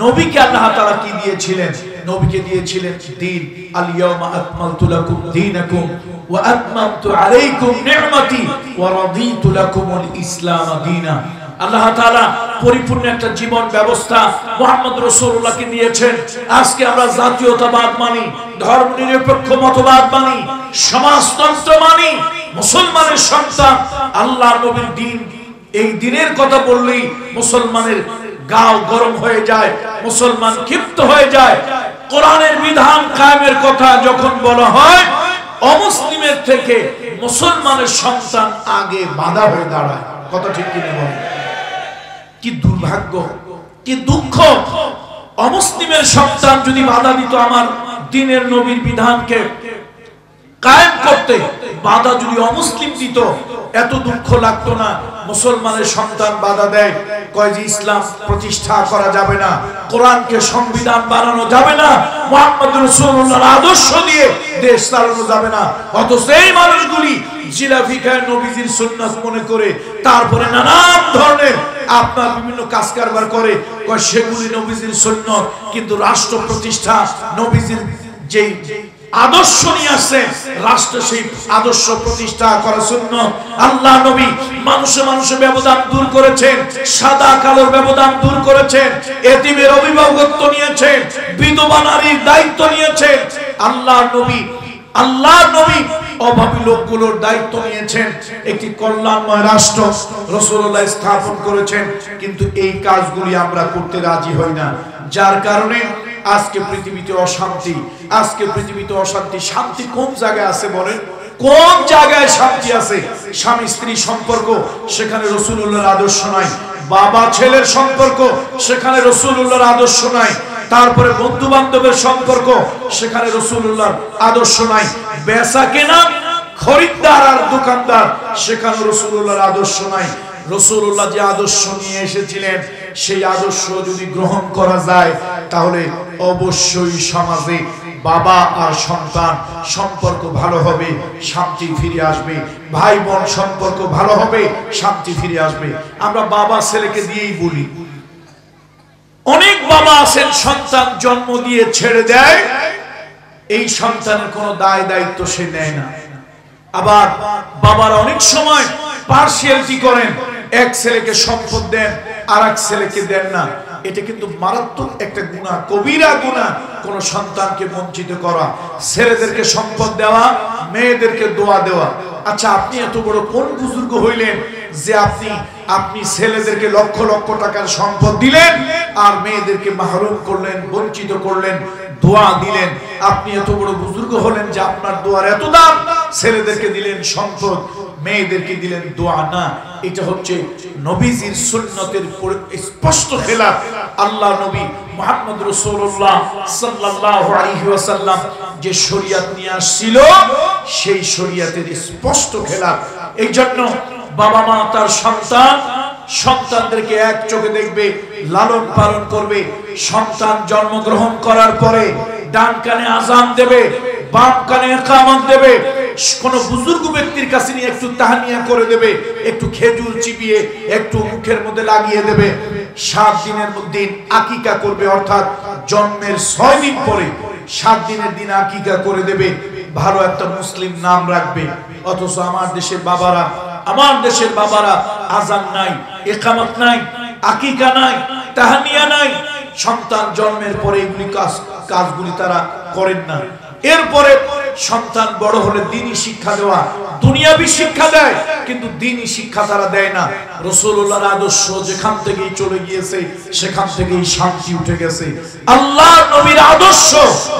নবীকে আল্লাহ তাআলা কি দিয়েছিলেন? নবীকে দিয়েছিলেন দ্বীন। আল ইয়াউমা আকমালতু লাকুম দীনাকুম ওয়া আতমামতু আলাইকুম নি'মাতি ওয়া রাদিতু লাকুমুল ইসলাম দীনা। আল্লাহ তাআলা পরিপূর্ণ একটা জীবন ব্যবস্থা মুহাম্মদ রাসূলুল্লাহকে দিয়েছেন। আজকে আমরা জাতীয়তাবাদ মানি, ধর্মনিরপেক্ষ মতবাদ মানি, সমাজতন্ত্র মানি, মুসলমানের সন্তান আল্লাহর নবীর দ্বীন, এই দ্বীনের কথা বললেই মুসলমানের গাও গরম হয়ে যায়, মুসলমান ক্ষিপ্ত হয়ে যায়। কোরআনের বিধান কায়েমের কথা যখন বলা হয়, অমুসলিমের থেকে মুসলমানের সন্তান আগে বাধা হয়ে দাঁড়ায়। কথা ঠিক কিনা বলেন? কি দুর্ভাগ্য, কি দুঃখ! অমুসলিমের সন্তান যদি বাধা দিত আমার দ্বীনের নবীর বিধানকে কায়েম করতে, বাধা যদি অমুসলিম দিত, এত দুঃখ লাগতো না। মুসলমানের সন্তান বাধা দেয়, কয় যে ইসলাম প্রতিষ্ঠা করা যাবে না, কোরআনকে সংবিধান বানানো যাবে না, মুহাম্মদ রাসূলুল্লাহর আদর্শ দিয়ে দেশ চালানো যাবে না। অথচ এই মানুষগুলি জিলাপি খায় নবীজির সুন্নাত মনে করে, তারপরে নানান ধরনের আপনার বিভিন্ন কাজ কারবার করে, কয় সেগুলি নবীজির সুন্নাত, কিন্তু রাষ্ট্র প্রতিষ্ঠা নবীজির যেই আদর্শ নিয়ে আসে, রাষ্ট্র সেই আদর্শ প্রতিষ্ঠা করা সুন্নাত। আল্লাহ নবী মানুষে ব্যবধান দূর করেছেন, সাদা কালোর ব্যবধান দূর করেছেন, এতিমের অভিভাবকত্ব নিয়েছেন, বিধবা নারীর দায়িত্ব নিয়েছেন। আল্লাহ নবী অভাবী লোকগুলোর দায়িত্ব নিয়েছেন। একটি কল্যাণময় রাষ্ট্র রাসূলুল্লাহ স্থাপন করেছেন, কিন্তু এই কাজগুলি আমরা করতে রাজি হই না, যার কারণে আজকে পৃথিবীতে অশান্তি। আজকে পৃথিবীতে অশান্তি। শান্তি কোন জায়গায় আছে বলেন? কোন জায়গায় শান্তি আছে? স্বামী স্ত্রী সম্পর্ক, সেখানে রাসূলুল্লাহর আদর্শ নাই। বাবা ছেলের সম্পর্ক, সেখানে রাসূলুল্লাহর আদর্শ নাই। তারপরে বন্ধু বান্ধবের সম্পর্ক, সেখানে রাসূলুল্লাহর আদর্শ নাই। বেচা কেনা, খরিদ্দার আর দোকানদার, সেখানে রাসূলুল্লাহর আদর্শ নাই। রাসূলুল্লাহ যে আদর্শ নিয়ে এসেছিলেন, সেই আদর্শ যদি গ্রহণ করা যায়, তাহলে অবশ্যই সমাজে বাবা আর সন্তান সম্পর্ক ভালো হবে, শান্তি ফিরে আসবে। ভাই বোন সম্পর্ক ভালো হবে, শান্তি ফিরে আসবে। আমরা বাবা ছেলেকে দিয়েই বলি। অনেক বাবা আছেন সন্তান জন্ম দিয়ে ছেড়ে দেয়, এই সন্তানের কোনো দায় দায়িত্ব সে নেয় না। আবার বাবারা অনেক সময় পার্সিয়ালিটি করেন, এক ছেলেকে সম্পদ দেন আর এক ছেলেকে দেন না। এটা কিন্তু মারাত্মক একটা গুনাহ, কবিরা গুনাহ, কোন সন্তানকে বঞ্চিত করা, ছেলেদেরকে সম্পদ দেওয়া, মেয়েদেরকে দোয়া দেওয়া। আচ্ছা, আপনি এত বড় কোন বুজুর্গ হইলেন যে আপনি ছেলেদেরকে লক্ষ লক্ষ টাকার সম্পদ দিলেন আর মেয়েদেরকে মাহরুম করলেন, বঞ্চিত করলেন, দোয়া দিলেন? আপনি এত বড় বুজুর্গ হলেন যে আপনার দোয়ার এত দাম, ছেলেদেরকে দিলেন সম্পদ, মেয়েদেরকে দিলেন দোয়া না। এটা হচ্ছে নবীজির সুন্নতের স্পষ্ট খেলাফ। আল্লাহ নবী মুহাম্মদ রাসূলুল্লাহ সাল্লাল্লাহু আলাইহি ওয়াসাল্লাম যে শরীয়ত নিয়ে আসছিল, সেই শরীয়তের স্পষ্ট খেলাফ। এই জন্য বাবা মা তার সন্তানদেরকে এক চোখে দেখবে, লালন পালন করবে। সন্তান জন্মগ্রহণ করার পরে ডান কানে আযান দেবে, বাম কানে ইকামত দেবে। কোন বুজুর্গ ব্যক্তির কাছে নিয়ে একটু তাহনিয়া করে দেবে, একটু খেজুর চিবিয়ে একটু মুখের মধ্যে লাগিয়ে দেবে। 7 দিনের দিন আকিকা করবে, অর্থাৎ জন্মের 6 দিন পরে 7 দিনের দিন আকিকা করে দেবে, ভালো একটা মুসলিম নাম রাখবে। অথচ আমার দেশের বাবারা আযান নাই, ইকামত নাই, আকিকা নাই, তাহনিয়া নাই। সন্তান জন্মের পরে এগুলি কাজগুলি তারা করেন না। এরপরে সন্তান বড় হলে দ্বীনি শিক্ষা দেওয়া, দুনিয়াবি শিক্ষা দেয়, কিন্তু দ্বীনি শিক্ষা তারা দেয় না। রাসূলুল্লাহর আদর্শ যেখান থেকেই চলে গিয়েছে সেখান থেকেই শান্তি উঠে গেছে। আল্লাহর নবীর আদর্শ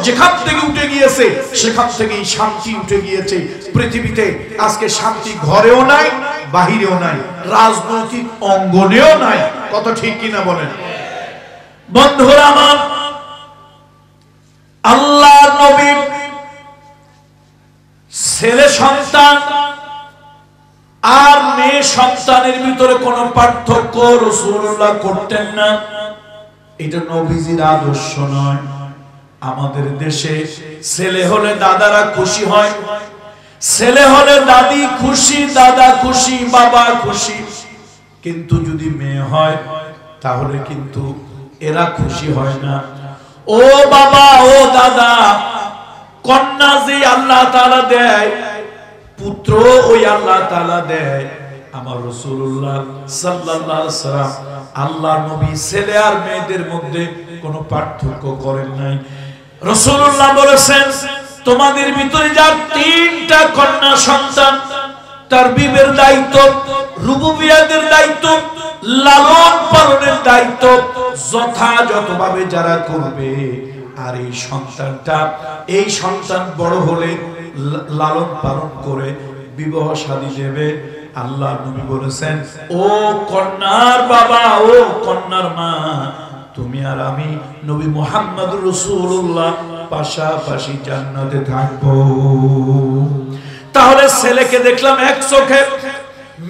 যেখান থেকে উঠে গিয়েছে সেখান থেকেই শান্তি উঠে গিয়েছে। পৃথিবীতে আজকে শান্তি ঘরেও নাই, বাহিরেও নাই, রাজনৈতিক অঙ্গনেও নাই। কত ঠিক কিনা বলেন? বন্ধুরা আমার, আল্লাহর নবীর ছেলে সন্তান আর মেয়ে সন্তানের ভিতরে কোনো পার্থক্য রাসূলুল্লাহ করতেন না। এটা নবীজির আদর্শ নয়। আমাদের দেশে ছেলে হলে দাদারা খুশি হয়, ছেলে হলে দাদি খুশি, দাদা খুশি, বাবা খুশি। কিন্তু যদি মেয়ে হয় তাহলে কিন্তু এরা খুশি হয় না। ও বাবা, ও দাদা, কন্যা যে আল্লাহ তাআলা দেয়, পুত্র ওই আল্লাহ তাআলা দেয়। আমার রাসূলুল্লাহ সাল্লাল্লাহু আলাইহি ওয়াসাল্লাম আল্লাহর নবী ছেলে আর মেয়েদের মধ্যে কোনো পার্থক্য করেন নাই। রাসূলুল্লাহ বলেছেন, তোমাদের ভিতরে যার 3টা কন্যা সন্তান, তার বিবের দায়িত্ব, রুবুবিয়াতের দায়িত্ব, লালন পালনের দায়িত্ব যথাযথভাবে যারা করবে, আর এই সন্তান বড় হলে লালন পালন করে বিবাহ শাদী দেবে। আল্লাহ নবী বলেছেন, ও কন্যার বাবা, ও কন্যার মা, তুমি আর আমি নবী মুহাম্মদুর রাসূলুল্লাহ পাশাপাশি জান্নাতে থাকবো। তাহলে ছেলেকে দেখলাম এক চোখে,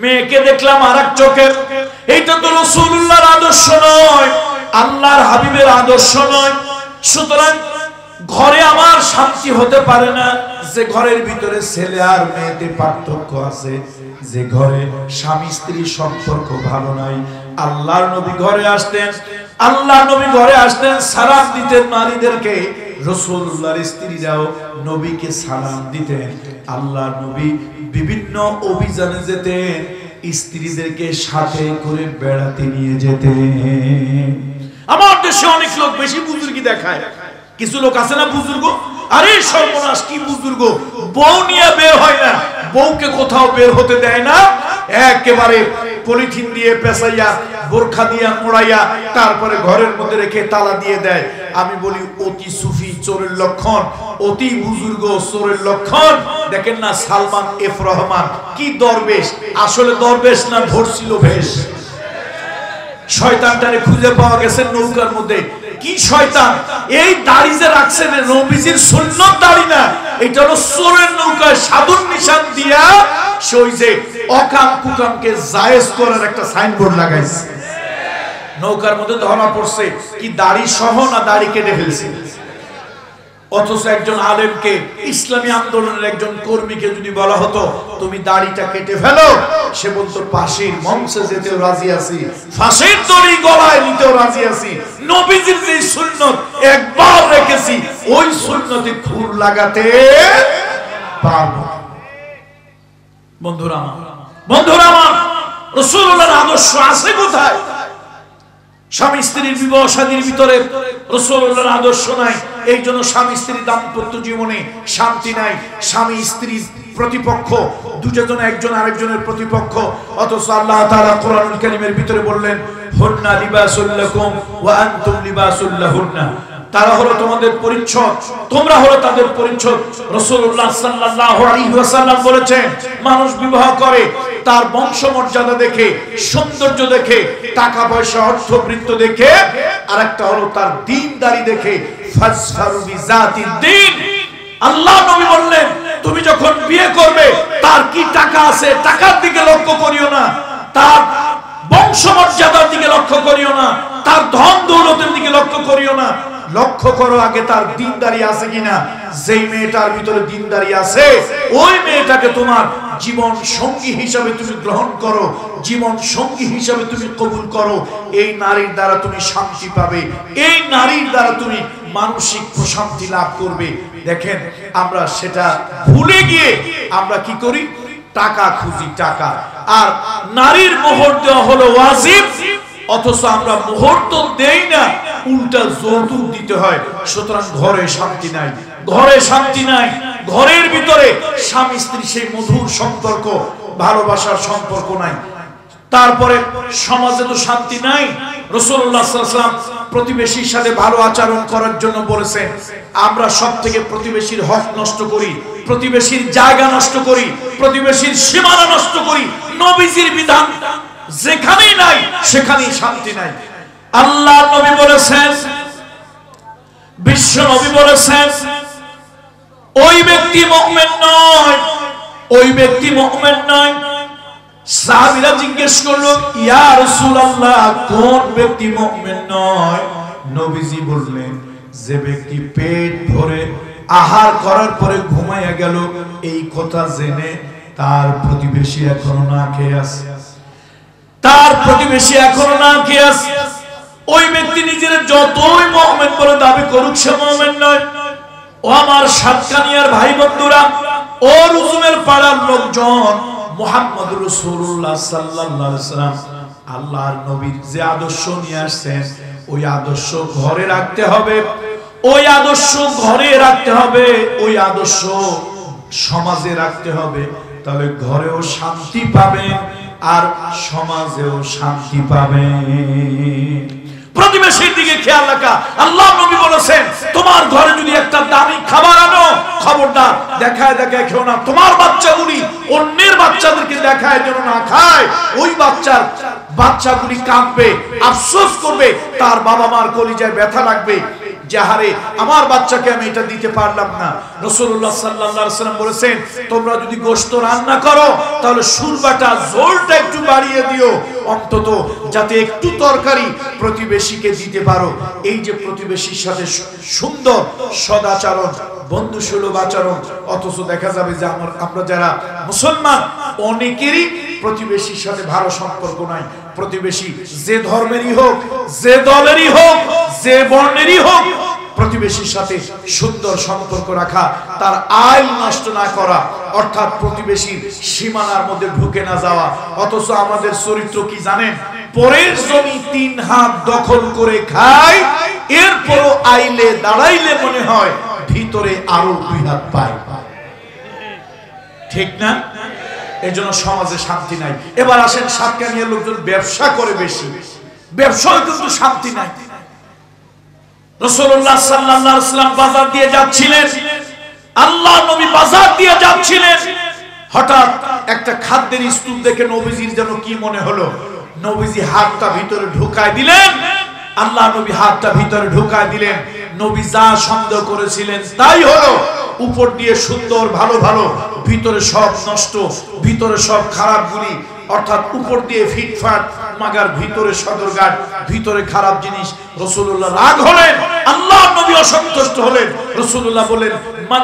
মেয়েকে দেখলাম আরেক চোখে। এইটা তো রাসূলুল্লাহর আদর্শ নয়, আল্লাহর হাবিবের আদর্শ নয়। সুতরাং ঘরে আমার শান্তি হতে পারে না যে ঘরের ভিতরে ছেলে আর মেয়েতে পার্থক্য আছে, যে ঘরে স্বামী স্ত্রীর সম্পর্ক ভালো নাই। আল্লাহর নবী ঘরে আসতেন, সালাম দিতেন নারীদেরকে। রাসূলুল্লাহর স্ত্রীরাও নবীকে সালাম দিতেন। আল্লাহর নবী বিভিন্ন অভিযানে যেতেন, স্ত্রীদেরকে সাথে করে বেড়াতে নিয়ে যেতেন। আমার দেশে অনেক লোক বেশি বুজুর্গি দেখায়। কিছু লোক আছে না বুজুর্গ, আরে সর্বনাশ কি বুজুর্গ, বউ নিয়ে বের হয় না, বউকে কোথাও বের হতে দেয় না, একেবারে পলিথিন দিয়ে পেঁচাইয়া, বোরখা দিয়ে মোড়াইয়া, তারপরে ঘরের মধ্যে রেখে তালা দিয়ে দেয়। আমি বলি অতি সুফি চোরের লক্ষণ, অতি বুজুর্গ চোরের লক্ষণ। দেখেন না সালমান এফ রহমান কি দরবেশ, আসলে দরবেশ না, ধরছিল ভেষ। শয়তানটারে খুঁজে পাওয়া গেছে নৌকার মধ্যে। কি শয়তান, এই দাড়ি যে রাখছেন নবীজির সুন্নত দাড়ি না, এটা হলো চোরের নৌকায় সাধুর নিশান দিয়া সই যে অকাম কুকামকে জায়েজ করার একটা সাইনবোর্ড লাগাইছে। নৌকার মধ্যে ধরা পড়ছে কি দাড়ি সহ না দাড়ি কেটে ফেলছে। অথচ একজন আলেমকে, ইসলামী আন্দোলনের একজন কর্মীকে যদি বলা হতো তুমি দাড়িটা কেটে ফেলো, সে বলতো ফাঁসির মঞ্চে যেতেও রাজি আছি, ফাঁসির দড়ি গলায় নিতেও রাজি আছি। নবীজির যে সুন্নত একবার রেখেছি, ওই সুন্নতে খুর লাগাতে পারবো। বন্ধুরা আমার, রাসূলুল্লাহর আদর্শ আছে কোথায়? স্বামী স্ত্রীর বিবাহ শাদীর ভিতরে রাসূলুল্লাহর আদর্শ নাই। এই জন্য স্বামী স্ত্রী দাম্পত্য জীবনে শান্তি নাই। স্বামী স্ত্রী প্রতিপক্ষ, দুজন একজন আরেকজনের প্রতিপক্ষ। অথচ আল্লাহ তাআলা কোরআনুল কারীমের ভিতরে বললেন, হুন্না লিবাসুল লাকুম ওয়া আনতুম লিবাসুল লাহুন্না। তারা হলো তোমাদের পরিচ্ছদ, তোমরা হলো তাদের পরিচ্ছদ। রাসূলুল্লাহ সাল্লাল্লাহু আলাইহি ওয়াসাল্লাম বলেছেন, মানুষ বিবাহ করে তার বংশমর্যাদা দেখে, সৌন্দর্য দেখে, টাকা পয়সা অর্থবৃত্ত দেখে, আরেকটা হলো তার দ্বীনদারি দেখে। ফাজফারু বিযাতিদ দ্বীন। আল্লাহ নবী বললেন, তুমি যখন বিয়ে করবে তার কি টাকা আছে টাকার দিকে লক্ষ্য করিও না, তার বংশমর্যাদার দিকে লক্ষ্য করিও না, তার ধন দৌলতের দিকে লক্ষ্য করিও না, লক্ষ্য করো আগে তার দিনদারি আছে কিনা। যেই মেয়েটার ভিতরে দিনদারি আছে ওই মেয়েটাকে তোমার জীবন সঙ্গী হিসাবে তুমি গ্রহণ করো, জীবন সঙ্গী হিসাবে তুমি কবুল করো। এই নারীর দ্বারা তুমি শান্তি পাবে, এই নারীর দ্বারা তুমি মানসিক প্রশান্তি লাভ করবে। দেখেন আমরা সেটা ভুলে গিয়ে আমরা কি করি, টাকা খুঁজি, টাকা। আর নারীর মোহর দেওয়া হলো ওয়াজিব, অথচ আমরা মোহর তো দেই না, উল্টা যৌতুক দিতে হয়। সুতরাং ঘরে শান্তি নাই, ঘরে শান্তি নাই, ঘরের ভিতরে স্বামী স্ত্রী সেই মধুর সম্পর্ক, ভালোবাসার সম্পর্ক নাই। তারপরে সমাজে তো শান্তি নাই। রাসূলুল্লাহ সাল্লাল্লাহু আলাইহি ওয়াসাল্লাম প্রতিবেশীর সাথে ভালো আচরণ করার জন্য বলেছেন। আমরা সব থেকে প্রতিবেশীর হক নষ্ট করি, প্রতিবেশীর জায়গা নষ্ট করি, প্রতিবেশীর সীমানা নষ্ট করি। নবীজির বিধান যেখানেই নাই সেখানেই শান্তি নাই। আল্লাহ নবী বলেছেন, বিশ্ব নবী বলেছেন, ওই ব্যক্তি মুমিন নয়, ওই ব্যক্তি মুমিন নয়। সাহাবীরা জিজ্ঞেস করলো, ইয়া রাসূলুল্লাহ কোন ব্যক্তি মুমিন নয়? নবীজি বললেন, যে ব্যক্তি পেট ভরে আহার করার পরে ঘুমাইয়া গেল, এই কথা জেনে তার প্রতিবেশী এখনো না খেয়ে আছে, তার প্রতিবেশী এখনো না খেয়ে আছে, ওই ব্যক্তি নিজের যতই মুমিন বলে দাবি করুক সে মুমিন নয়। ও আমার সাতকানিয়ার ভাই বন্ধুরা, ও রুজুমের পাড়ার লোকজন, মুহাম্মদ রাসূলুল্লাহ সাল্লাল্লাহু আলাইহি ওয়াসাল্লাম আল্লাহর নবীর যে আদর্শ নিয়ে আসছেন, ওই আদর্শ ঘরে রাখতে হবে, ওই আদর্শ ঘরে রাখতে হবে, ওই আদর্শ সমাজে রাখতে হবে। তাহলে ঘরেও শান্তি পাবেন আর সমাজেও শান্তি পাবেন। প্রতিবেশীর দিকে খেয়াল রাখা। আল্লাহ নবী বলেছেন, তোমার ঘরে যদি একটা দামি খাবার আনো, খবরদার দেখায় দেখায় খেও না। তোমার বাচ্চাগুলি অন্যের বাচ্চাদেরকে দেখায় যেন না খায়। ওই বাচ্চাগুলি কাঁদবে, আফসোস করবে, তার বাবা মার কলিজায় ব্যথা লাগবে, যাহারে আমার বাচ্চাকে আমি এটা দিতে পারলাম না। রাসূলুল্লাহ সাল্লাল্লাহু আলাইহি ওয়াসাল্লাম বলেছেন, তোমরা যদি গোশত রান্না করো তাহলে সুরবাটা ঝোলটা একটু বাড়িয়ে দিও, অন্তত যাতে একটু তরকারি প্রতিবেশীকে দিতে পারো। এই যে প্রতিবেশীর সাথে সুন্দর সদাচরণ, বন্ধুসুলভ আচরণ। অথচ দেখা যাবে যে আমরা যারা মুসলমান অনেকেরই প্রতিবেশীর সাথে ভালো সম্পর্ক নাই। প্রতিবেশী যে ধর্মেরই হোক, যে দলেরই হোক, যে বর্ণেরই হোক, প্রতিবেশীর সাথে সুন্দর সম্পর্ক রাখা, তার আইল নষ্ট না করা, অর্থাৎ প্রতিবেশীর সীমানার মধ্যে ঢুকে না যাওয়া। অথচ আমাদের চরিত্র কি জানেন? পরের জমি 3 হাত দখল করে খায়, এরপরও আইলে দাঁড়াইলে মনে হয় ভিতরে আরো 2 হাত পায়। ঠিক না? এজন্য সমাজে শান্তি নাই। এবার আসেন, সাতকানিয়ার লোকজন ব্যবসা করে বেশি, ব্যবসায় কিন্তু শান্তি নাই। রাসূলুল্লাহ সাল্লাল্লাহু আলাইহি ওয়াসাল্লাম বাজার দিয়ে যাচ্ছিলেন, আল্লাহ নবী বাজার দিয়ে যাচ্ছিলেন, হঠাৎ একটা খাদ্যের স্তূপ দেখে নবীজির যেন কি মনে হলো। নবীজি হাতটা ভিতরে ঢুকায় দিলেন, আল্লাহ নবী হাতটা ভিতরে ঢুকায় দিলেন। নবী যা সন্দেহ করেছিলেন তাই হলো। উপর দিয়ে সুন্দর ভালো ভালো, ভিতরে সব নষ্ট, ভিতরে সব খারাপগুলি, অর্থাৎ উপর দিয়ে ফিটফাট মাগার ভিতরে সদরঘাট, ভিতরে খারাপ জিনিস। রাসূলুল্লাহ রাগ হলেন, আল্লাহ নবী অসন্তুষ্ট হলেন। রাসূলুল্লাহ বলেন, মান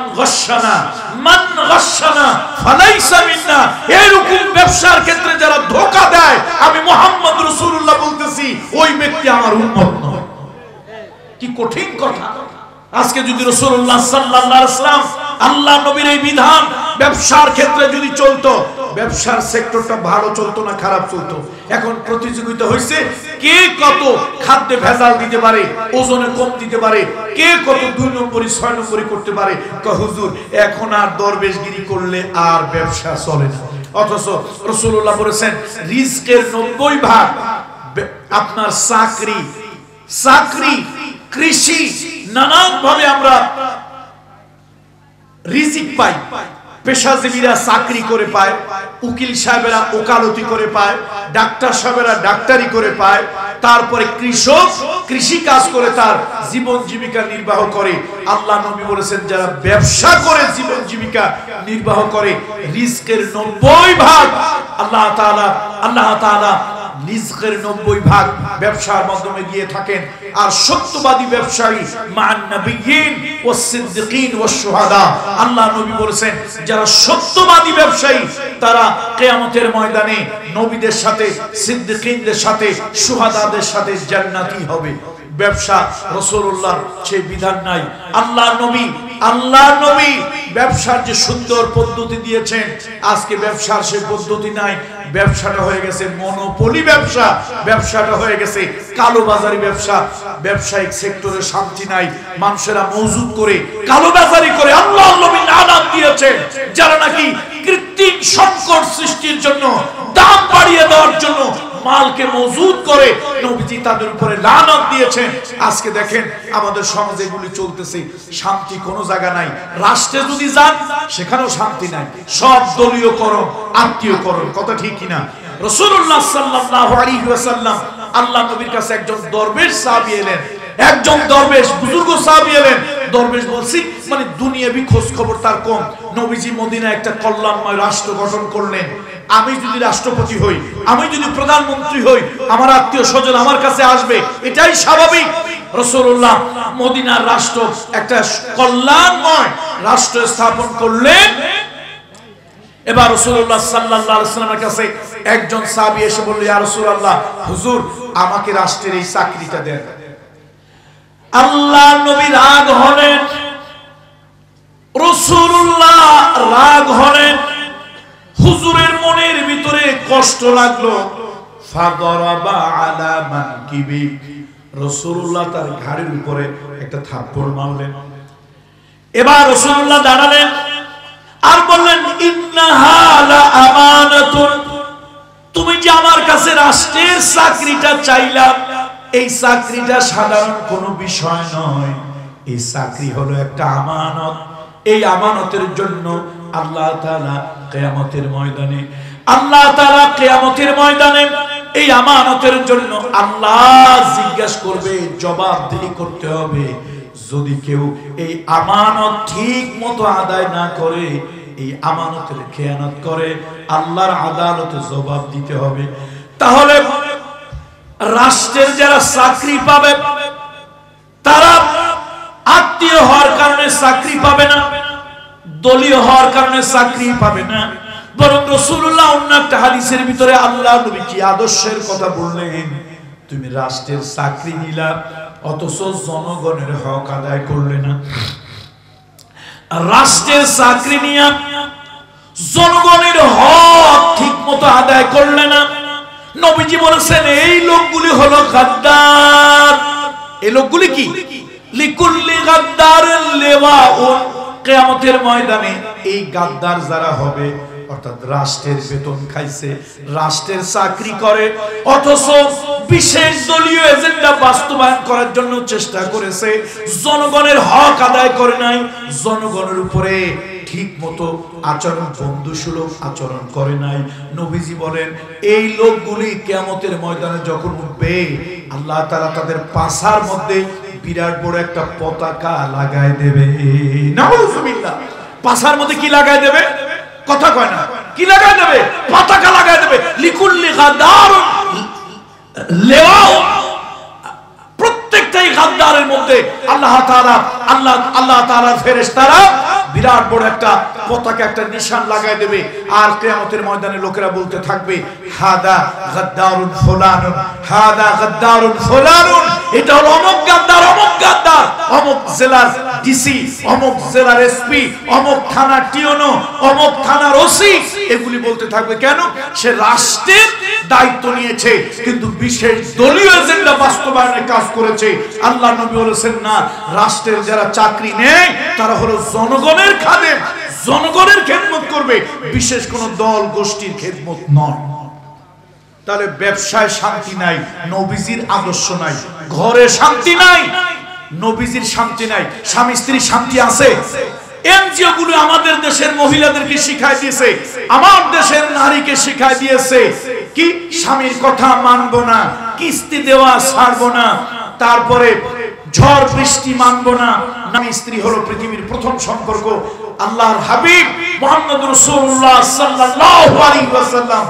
গাশশানা ফালাইসা মিন্না। এরকম ব্যবসার ক্ষেত্রে যারা ধোঁকা দেয়, আমি মুহাম্মদ রাসূলুল্লাহ বলতেছি, ওই ব্যক্তি আমার উম্মত নয়। কি কঠিন কথা! আজকে যদি রাসূলুল্লাহ সাল্লাল্লাহু আলাইহি ওয়াসাল্লাম আল্লাহ নবীর এই বিধান ব্যবসার ক্ষেত্রে যদি চলতো, ব্যবসার সেক্টরটা ভালো চলতো না খারাপ চলতো? এখন প্রতিযোগিতা হয়েছে, কে কত খাদ্যে ভেজাল দিতে পারে, ওজনে কম দিতে পারে, কে কত 2 নম্বরি 6 নম্বরি করতে পারে। হুজুর এখন আর দরবেশগিরি করলে আর ব্যবসা চলে না। অথচ রাসূলুল্লাহ বলেছেন, রিজকের 90 ভাগ আপনার চাকরি, কৃষি, নানান ভাবে আমরা রিজিক পাই। পেশাজীবীরা চাকরি করে পায়, উকিল সাহেবেরা ওকালতি করে পায়, ডাক্তার সাহেবেরা ডাক্তারি করে পায়, তারপরে কৃষক কৃষি কাজ করে তার জীবন জীবিকা নির্বাহ করে। আল্লাহ নবী বলেছেন যারা ব্যবসা করে জীবন জীবিকা নির্বাহ করে রিজকের 90 ভাগ আল্লাহ তাআলা রিজকের 90 ভাগ ব্যবসার মাধ্যমে দিয়ে থাকেন। আর সত্যবাদী ব্যবসায়ী মান নবিয়্যিন ওয়াস সিদ্দিকিন ওয়াস শুহাদা, আল্লাহ নবী বলেছেন যারা সত্যবাদী ব্যবসায়ী তারা কিয়ামতের ময়দানে নবীদের সাথে, সিদ্দিকিনদের সাথে, শুহাদাদের সাথে জান্নাতি হবে। ব্যবসা রাসূলুল্লাহর সেই বিধান নাই। আল্লাহ নবী ব্যবসার যে সুন্দর পদ্ধতি দিয়েছেন, আজকে ব্যবসার সেই পদ্ধতি নাই। ব্যবসাটা হয়ে গেছে মনোপলি ব্যবসা, ব্যবসাটা হয়ে গেছে কালোবাজারি ব্যবসা। ব্যবসায়িক সেক্টরে শান্তি নাই, মানুষেরা মজুদ করে কালোবাজারি করে। আল্লাহ নবী লানত দিয়েছেন যারা নাকি কৃত্রিম সংকট সৃষ্টির জন্য, দাম বাড়িয়ে দেওয়ার জন্য মালকে মজুদ করে, নবীজি তাদের উপরে লানত দিয়েছেন। আজকে দেখেন আমাদের সমাজে এগুলি চলতেছে, শান্তি কোনো জায়গা নাই। রাষ্ট্রে যদি যান সেখানেও শান্তি নাই, সব দলীয়করণ, আত্মীয়করণ। কথা ঠিক কিনা? রাসূলুল্লাহ সাল্লাল্লাহু আলাইহি ওয়াসাল্লাম আল্লাহ নবীর কাছে একজন দরবেশ সাহাবী এলেন, একজন দরবেশ বুজুর্গ সাহাবী এলেন। দরবেশ বলছি মানে দুনিয়াবি খোঁজ খবর তার কম। নবীজি মদিনায় একটা কল্যাণময় রাষ্ট্র গঠন করলেন। আমি যদি রাষ্ট্রপতি হই, আমি যদি প্রধানমন্ত্রী হই, আমার আত্মীয় স্বজন আমার কাছে আসবে, এটাই স্বাভাবিক। রাসূলুল্লাহ মদিনার রাষ্ট্র একটা কল্যাণময় রাষ্ট্র স্থাপন করলেন। এবার রাসূলুল্লাহ সাল্লাল্লাহু আলাইহি ওয়াসাল্লামের কাছে একজন সাহাবী এসে বলল, ইয়া রাসূলুল্লাহ, হুজুর আমাকে রাষ্ট্রের এই চাকরিটা দেন। আল্লাহ নবী রাগ হলেন, রাসূলুল্লাহ রাগ হলেন, হুজুরের মনের ভিতরে কষ্ট লাগলো। ফাদরাবা আলা মানকিবি, রাসূলুল্লাহ তার ঘাড়ের উপরে একটা থাপ্পড় মারলেন। এবার রাসূলুল্লাহ দাঁড়ালেন আর বললেন, ইন্নাহা লা আমানাতুন, তুমি যে আমার কাছে রাষ্ট্রের চাকরিটা চাইলা, এই চাকরিটা সাধারণ কোনো বিষয় নয়, এই চাকরি হলো একটা আমানত। এই আমানতের জন্য আল্লাহ তাআলা কিয়ামতের ময়দানে এই আমানতের জন্য আল্লাহ জিজ্ঞাসা করবে, জবাবদিহি করতে হবে। যদি কেউ এই আমানত ঠিক মতো আদায় না করে, এই আমানতের খেয়ানত করে, আল্লাহর আদালতে জবাব দিতে হবে। তাহলে রাষ্ট্রের যারা চাকরি পাবে তারা আত্মীয় হওয়ার কারণে চাকরি পাবে না, দলীয় হওয়ার কারণে চাকরি পাবে না, বরং রাসূলুল্লাহ অন্য একটা হাদিসের ভিতরে আল্লাহ নবী কি আদর্শের কথা বললেন, তুমি রাষ্ট্রের চাকরি নিলা অথচ জনগণের হক আদায় করলে না। রাষ্ট্রের চাকরি নিয়ে জনগণের হক ঠিক মতো আদায় করলে না। নবীজি বলেছেন এই লোকগুলি হলো গাদ্দার। এই লোকগুলি কি? লিকুল্লি গাদ্দারিন লিওয়াউন, কিয়ামতের ময়দানে এই গাদ্দার যারা হবে, অর্থাৎ রাষ্ট্রের বেতন খাইছে, রাষ্ট্রের চাকরি করে, অথচ বিশেষ দলীয় এজেন্ডা বাস্তবায়ন করার জন্য চেষ্টা করেছে, জনগণের হক আদায় করে নাই, জনগণের উপরে ঠিক মতো আচরণ, বন্ধুসুলভ আচরণ করে নাই। নবীজি বলেন এই লোকগুলি কিয়ামতের ময়দানে যখন উঠবে, আল্লাহ তাআলা তাদের পাছার মধ্যে বিরাট বড় একটা পতাকা লাগায় দেবে। নাউযুবিল্লাহ। পাছার মধ্যে কি লাগায় দেবে? কথা কয় না, কি লাগায় দেবে? পতাকা লাগায় দেবে। লিকুল্লি গাদ্দারুন লিওয়াউ, প্রত্যেকটাই গাদ্দারের মধ্যে আল্লাহ তাআলার ফেরেশতারা বিরাট বড় একটা পতাকা, একটা নিশান লাগায় দেবে। আর কিয়ামতের ময়দানে লোকেরা বলতে থাকবে, হাদা গাদ্দারুন ফুলানুন, হাদা গাদ্দারুন ফুলানুন, এটা হলো অমুক গাদ্দার, অমুক গাদ্দার, অমুক জেলার ডিসি, অমুক জেলার এসপি, অমুক থানার টিওনো, অমুক থানার ওসি। এগুলি বলতে থাকবে। কেন? সে রাষ্ট্রের দায়িত্ব নিয়েছে কিন্তু বিশেষ দলীয় এজেন্ডা বাস্তবায়নের কাজ করেছে। আল্লাহ নবী বলেছেন না, রাষ্ট্রের যারা চাকরি নেয় তারা হলো জনগণের খাদেম, জনগণের খেদমত করবে, বিশেষ কোন দল গোষ্ঠীর খেদমত নয়। তাহলে ব্যবসায় শান্তি নাই, নবীজির আদর্শ নাই। ঘরে শান্তি নাই, নবীজির শান্তি নাই। স্বামী স্ত্রীর শান্তি আছে? এনজিও গুলো আমাদের দেশের মহিলাদেরকে শিখাই দিয়েছে, আমার দেশের নারীকে শিখাই দিয়েছে কি স্বামীর কথা মানবো না, কিস্তি দেওয়া ছাড়বো না, তারপরে ঝড় বৃষ্টি মানবো না। স্বামী স্ত্রী হলো পৃথিবীর প্রথম সম্পর্ক। আল্লাহর হাবিব মুহাম্মদ রাসূলুল্লাহ সাল্লাল্লাহু আলাইহি ওয়াসাল্লাম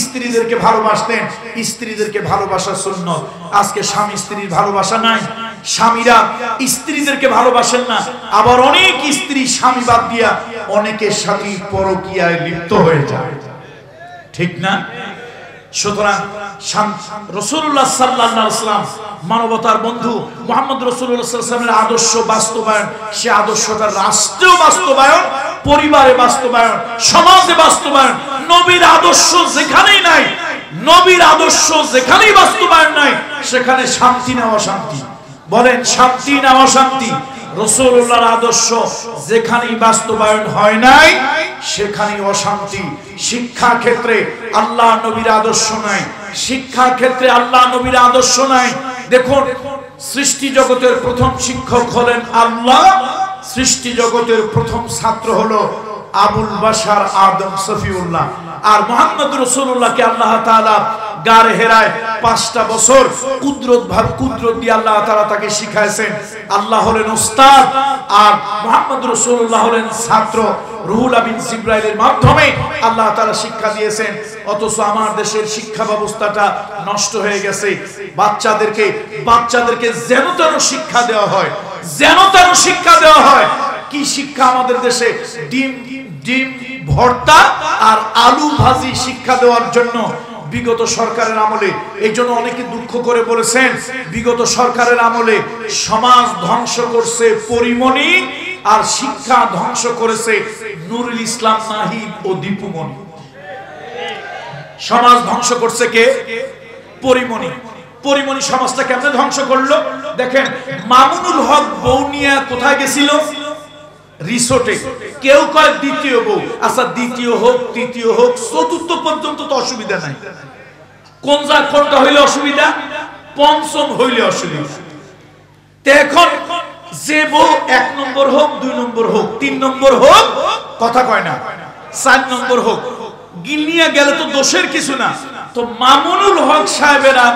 স্ত্রীদেরকে ভালোবাসতেন, স্ত্রীদেরকে ভালোবাসা সুন্নাত। আজকে স্বামী স্ত্রীর ভালোবাসা নাই, স্বামীরা স্ত্রীদেরকে ভালোবাসেন না, আবার অনেক স্ত্রী স্বামী বাদ দিয়া অনেকের সাথে পরকীয়ায় লিপ্ত হয়ে যায়, ঠিক না? সুতরাং রাসূলুল্লাহ সাল্লাল্লাহু আলাইহি ওয়াসাল্লাম মানবতার বন্ধু মুহাম্মদ রাসূলুল্লাহ সাল্লাল্লাহু আলাইহি ওয়াসাল্লামের আদর্শ বাস্তবায়ন, সে আদর্শটা রাষ্ট্রীয় বাস্তবায়ন, পরিবারে বাস্তবায়ন, সমাজে বাস্তবায়ন। নবীর আদর্শ যেখানেই নাই, নবীর আদর্শ যেখানেই বাস্তবায়ন নাই, সেখানে শান্তি না অশান্তি? বলেন শান্তি না অশান্তি? রাসূলুল্লাহর আদর্শ যেখানেই বাস্তবায়ন হয় নাই, সেখানেই অশান্তি। শিক্ষা ক্ষেত্রে আল্লাহ নবীর আদর্শ নাই, শিক্ষা ক্ষেত্রে আল্লাহ নবীর আদর্শ নাই। দেখুন, সৃষ্টি জগতের প্রথম শিক্ষক হলেন আল্লাহ, সৃষ্টি জগতের প্রথম ছাত্র হলো আবুল বাশার আদম সফিউল্লাহ। আর মুহাম্মদ রাসূলুল্লাহকে আল্লাহ তাআলা গারে হেরায় 5টা বছর কুদরত দিয়ে আল্লাহ তাআলা তাকে শিখাইছেন। আল্লাহ হলেন উস্তাদ আর মুহাম্মদ রাসূলুল্লাহ হলেন ছাত্র। রুহুল আমিন জিবরাইলের মাধ্যমে আল্লাহ তাআলা শিক্ষা দিয়েছেন। অথচ আমার দেশের শিক্ষা ব্যবস্থাটা নষ্ট হয়ে গেছে। বাচ্চাদেরকে যেন তেন শিক্ষা দেওয়া হয়, যেন তেন শিক্ষা দেওয়া হয়। কি শিক্ষা আমাদের দেশে? ডিম ভর্তা আর আলু ভাজি শিক্ষা দেওয়ার জন্য বিগত সরকারের আমলে। এই জন্য অনেকে দুঃখ করে বলেছেন, বিগত সরকারের আমলে সমাজ ধ্বংস করছে পরিমণি, আর শিক্ষা ধ্বংস করেছে নুরুল ইসলাম নাহিদ ও দীপুমণি। সমাজ ধ্বংস করছে কে? পরিমণি। পরিমণি সমাজটা কেমনে ধ্বংস করলো? দেখেন, মামুনুল হক বউ নিয়ে কোথায় গেছিল? রিসোর্টে। কেউ কয় দ্বিতীয় বউ। আচ্ছা, দ্বিতীয় হোক, তৃতীয় হোক, চতুর্থ পর্যন্ত তো অসুবিধা নাই। কোনটা হইলে অসুবিধা? পঞ্চম হইলে অসুবিধা। এখন যে বউ 1 নম্বর হোক, 2 নম্বর হোক, 3 নম্বর হোক, কথা কয় না, 4 নম্বর হোক, গিলিয়া গেলে তো দোষের কিছু না। তো মামুনুল হক সাহেবেরা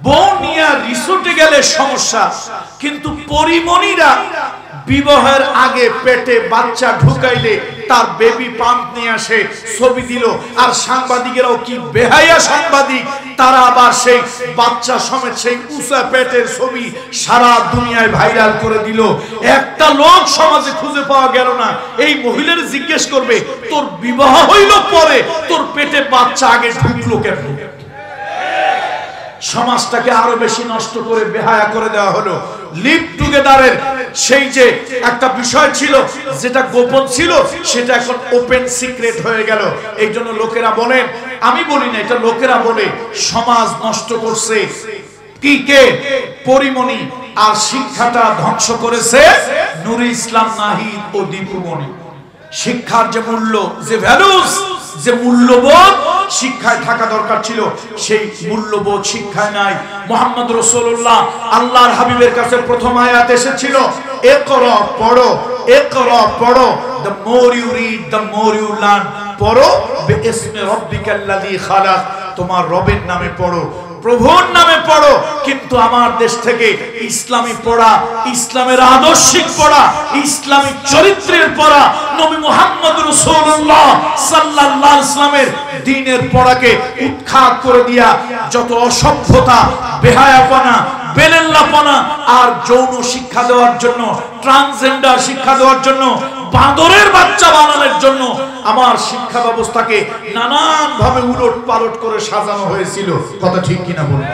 বউ নিয়ে রিসোর্টে গেলে সমস্যা, কিন্তু পরিমণিরা বিবাহের আগে পেটে বাচ্চা ঢুকাইলে তার বেবি পাম্প নিয়ে আসে, ছবি দিল। আর সাংবাদিকেরাও কি বেহায়া সাংবাদিক, তারা আবার সেই বাচ্চা সমেত সেই উঁচা পেটের ছবি সারা দুনিয়ায় ভাইরাল করে দিল। একটা লোক সমাজে খুঁজে পাওয়া গেল না। এই মহিলার জিজ্ঞেস করবে, তোর বিবাহ হইল পরে, তোর পেটে বাচ্চা আগে ঢুকলো কেন? সমাজটাকে আরো বেশি নষ্ট করে বেহায়া করে দেওয়া হলো। লিভ টুগেদারের সেই যে একটা বিষয় ছিল, যেটা গোপন ছিল, সেটা এখন ওপেন সিক্রেট হয়ে গেল। এই জন্য লোকেরা বলেন, আমি বলি না, এটা লোকেরা বলে, সমাজ নষ্ট করছে কি কে? পরিমণি। আর শিক্ষাটা ধ্বংস করেছে নুরুল ইসলাম নাহিদ ও দীপুমণি। শিক্ষার যে মূল্য, যে ভ্যালুস, যে মূল্যবোধ শিক্ষায় থাকা দরকার ছিল, সেই মূল্যবোধ শিক্ষায় নাই। মুহাম্মদ রাসূলুল্লাহ আল্লাহর হাবিবের কাছে প্রথম আয়াত এসেছিল, ইকরা পড়ো, ইকরা পড়ো। the more you read, the more you learn। পড়ো বিইসমি রাব্বিকাল্লাযী খালাক, তোমার রবের নামে পড়ো, প্রভুর নামে পড়ো। কিন্তু আমার দেশ থেকে ইসলামী পড়া, ইসলামের আদর্শিক পড়া, ইসলামিক চরিত্রের পড়া, নবী মুহাম্মদ রাসূলুল্লাহ সাল্লাল্লাহু আলাইহি ওয়াসাল্লামের দ্বীনের পড়াকে উৎখাত করে দিয়া যত অসভ্যতা, বেহায়াপনা, বেলেল্লাপনা আর যৌন শিক্ষা দেওয়ার জন্য, ট্রান্সজেন্ডার শিক্ষা দেওয়ার জন্য, বাঁদরের বাচ্চা বানানোর জন্য আমার শিক্ষা ব্যবস্থাকে নানান ভাবে উলট পালট করে সাজানো হয়েছিল। কথা ঠিক কিনা বলুন?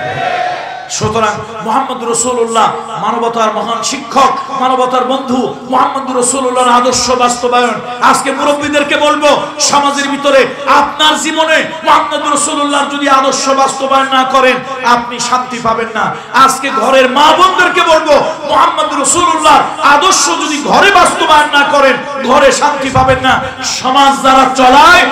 সুতরাং মুহাম্মদ রাসূলুল্লাহ মানবতার মহান শিক্ষক, মানবতার বন্ধু, মুহাম্মদ রাসূলুল্লাহর আদর্শ বাস্তবায়ন। আজকে মুরব্বীদেরকে বলবো, সমাজের ভিতরে আপনার জীবনে মুহাম্মদ রাসূলুল্লাহর যদি আদর্শ বাস্তবায়ন না করেন, আপনি শান্তি পাবেন না। আজকে ঘরের মা বোনদেরকে বলবো, মুহাম্মদ রাসূলুল্লাহর আদর্শ যদি ঘরে বাস্তবায়ন না করেন, ঘরে শান্তি পাবেন না। সমাজ যারা চলায়,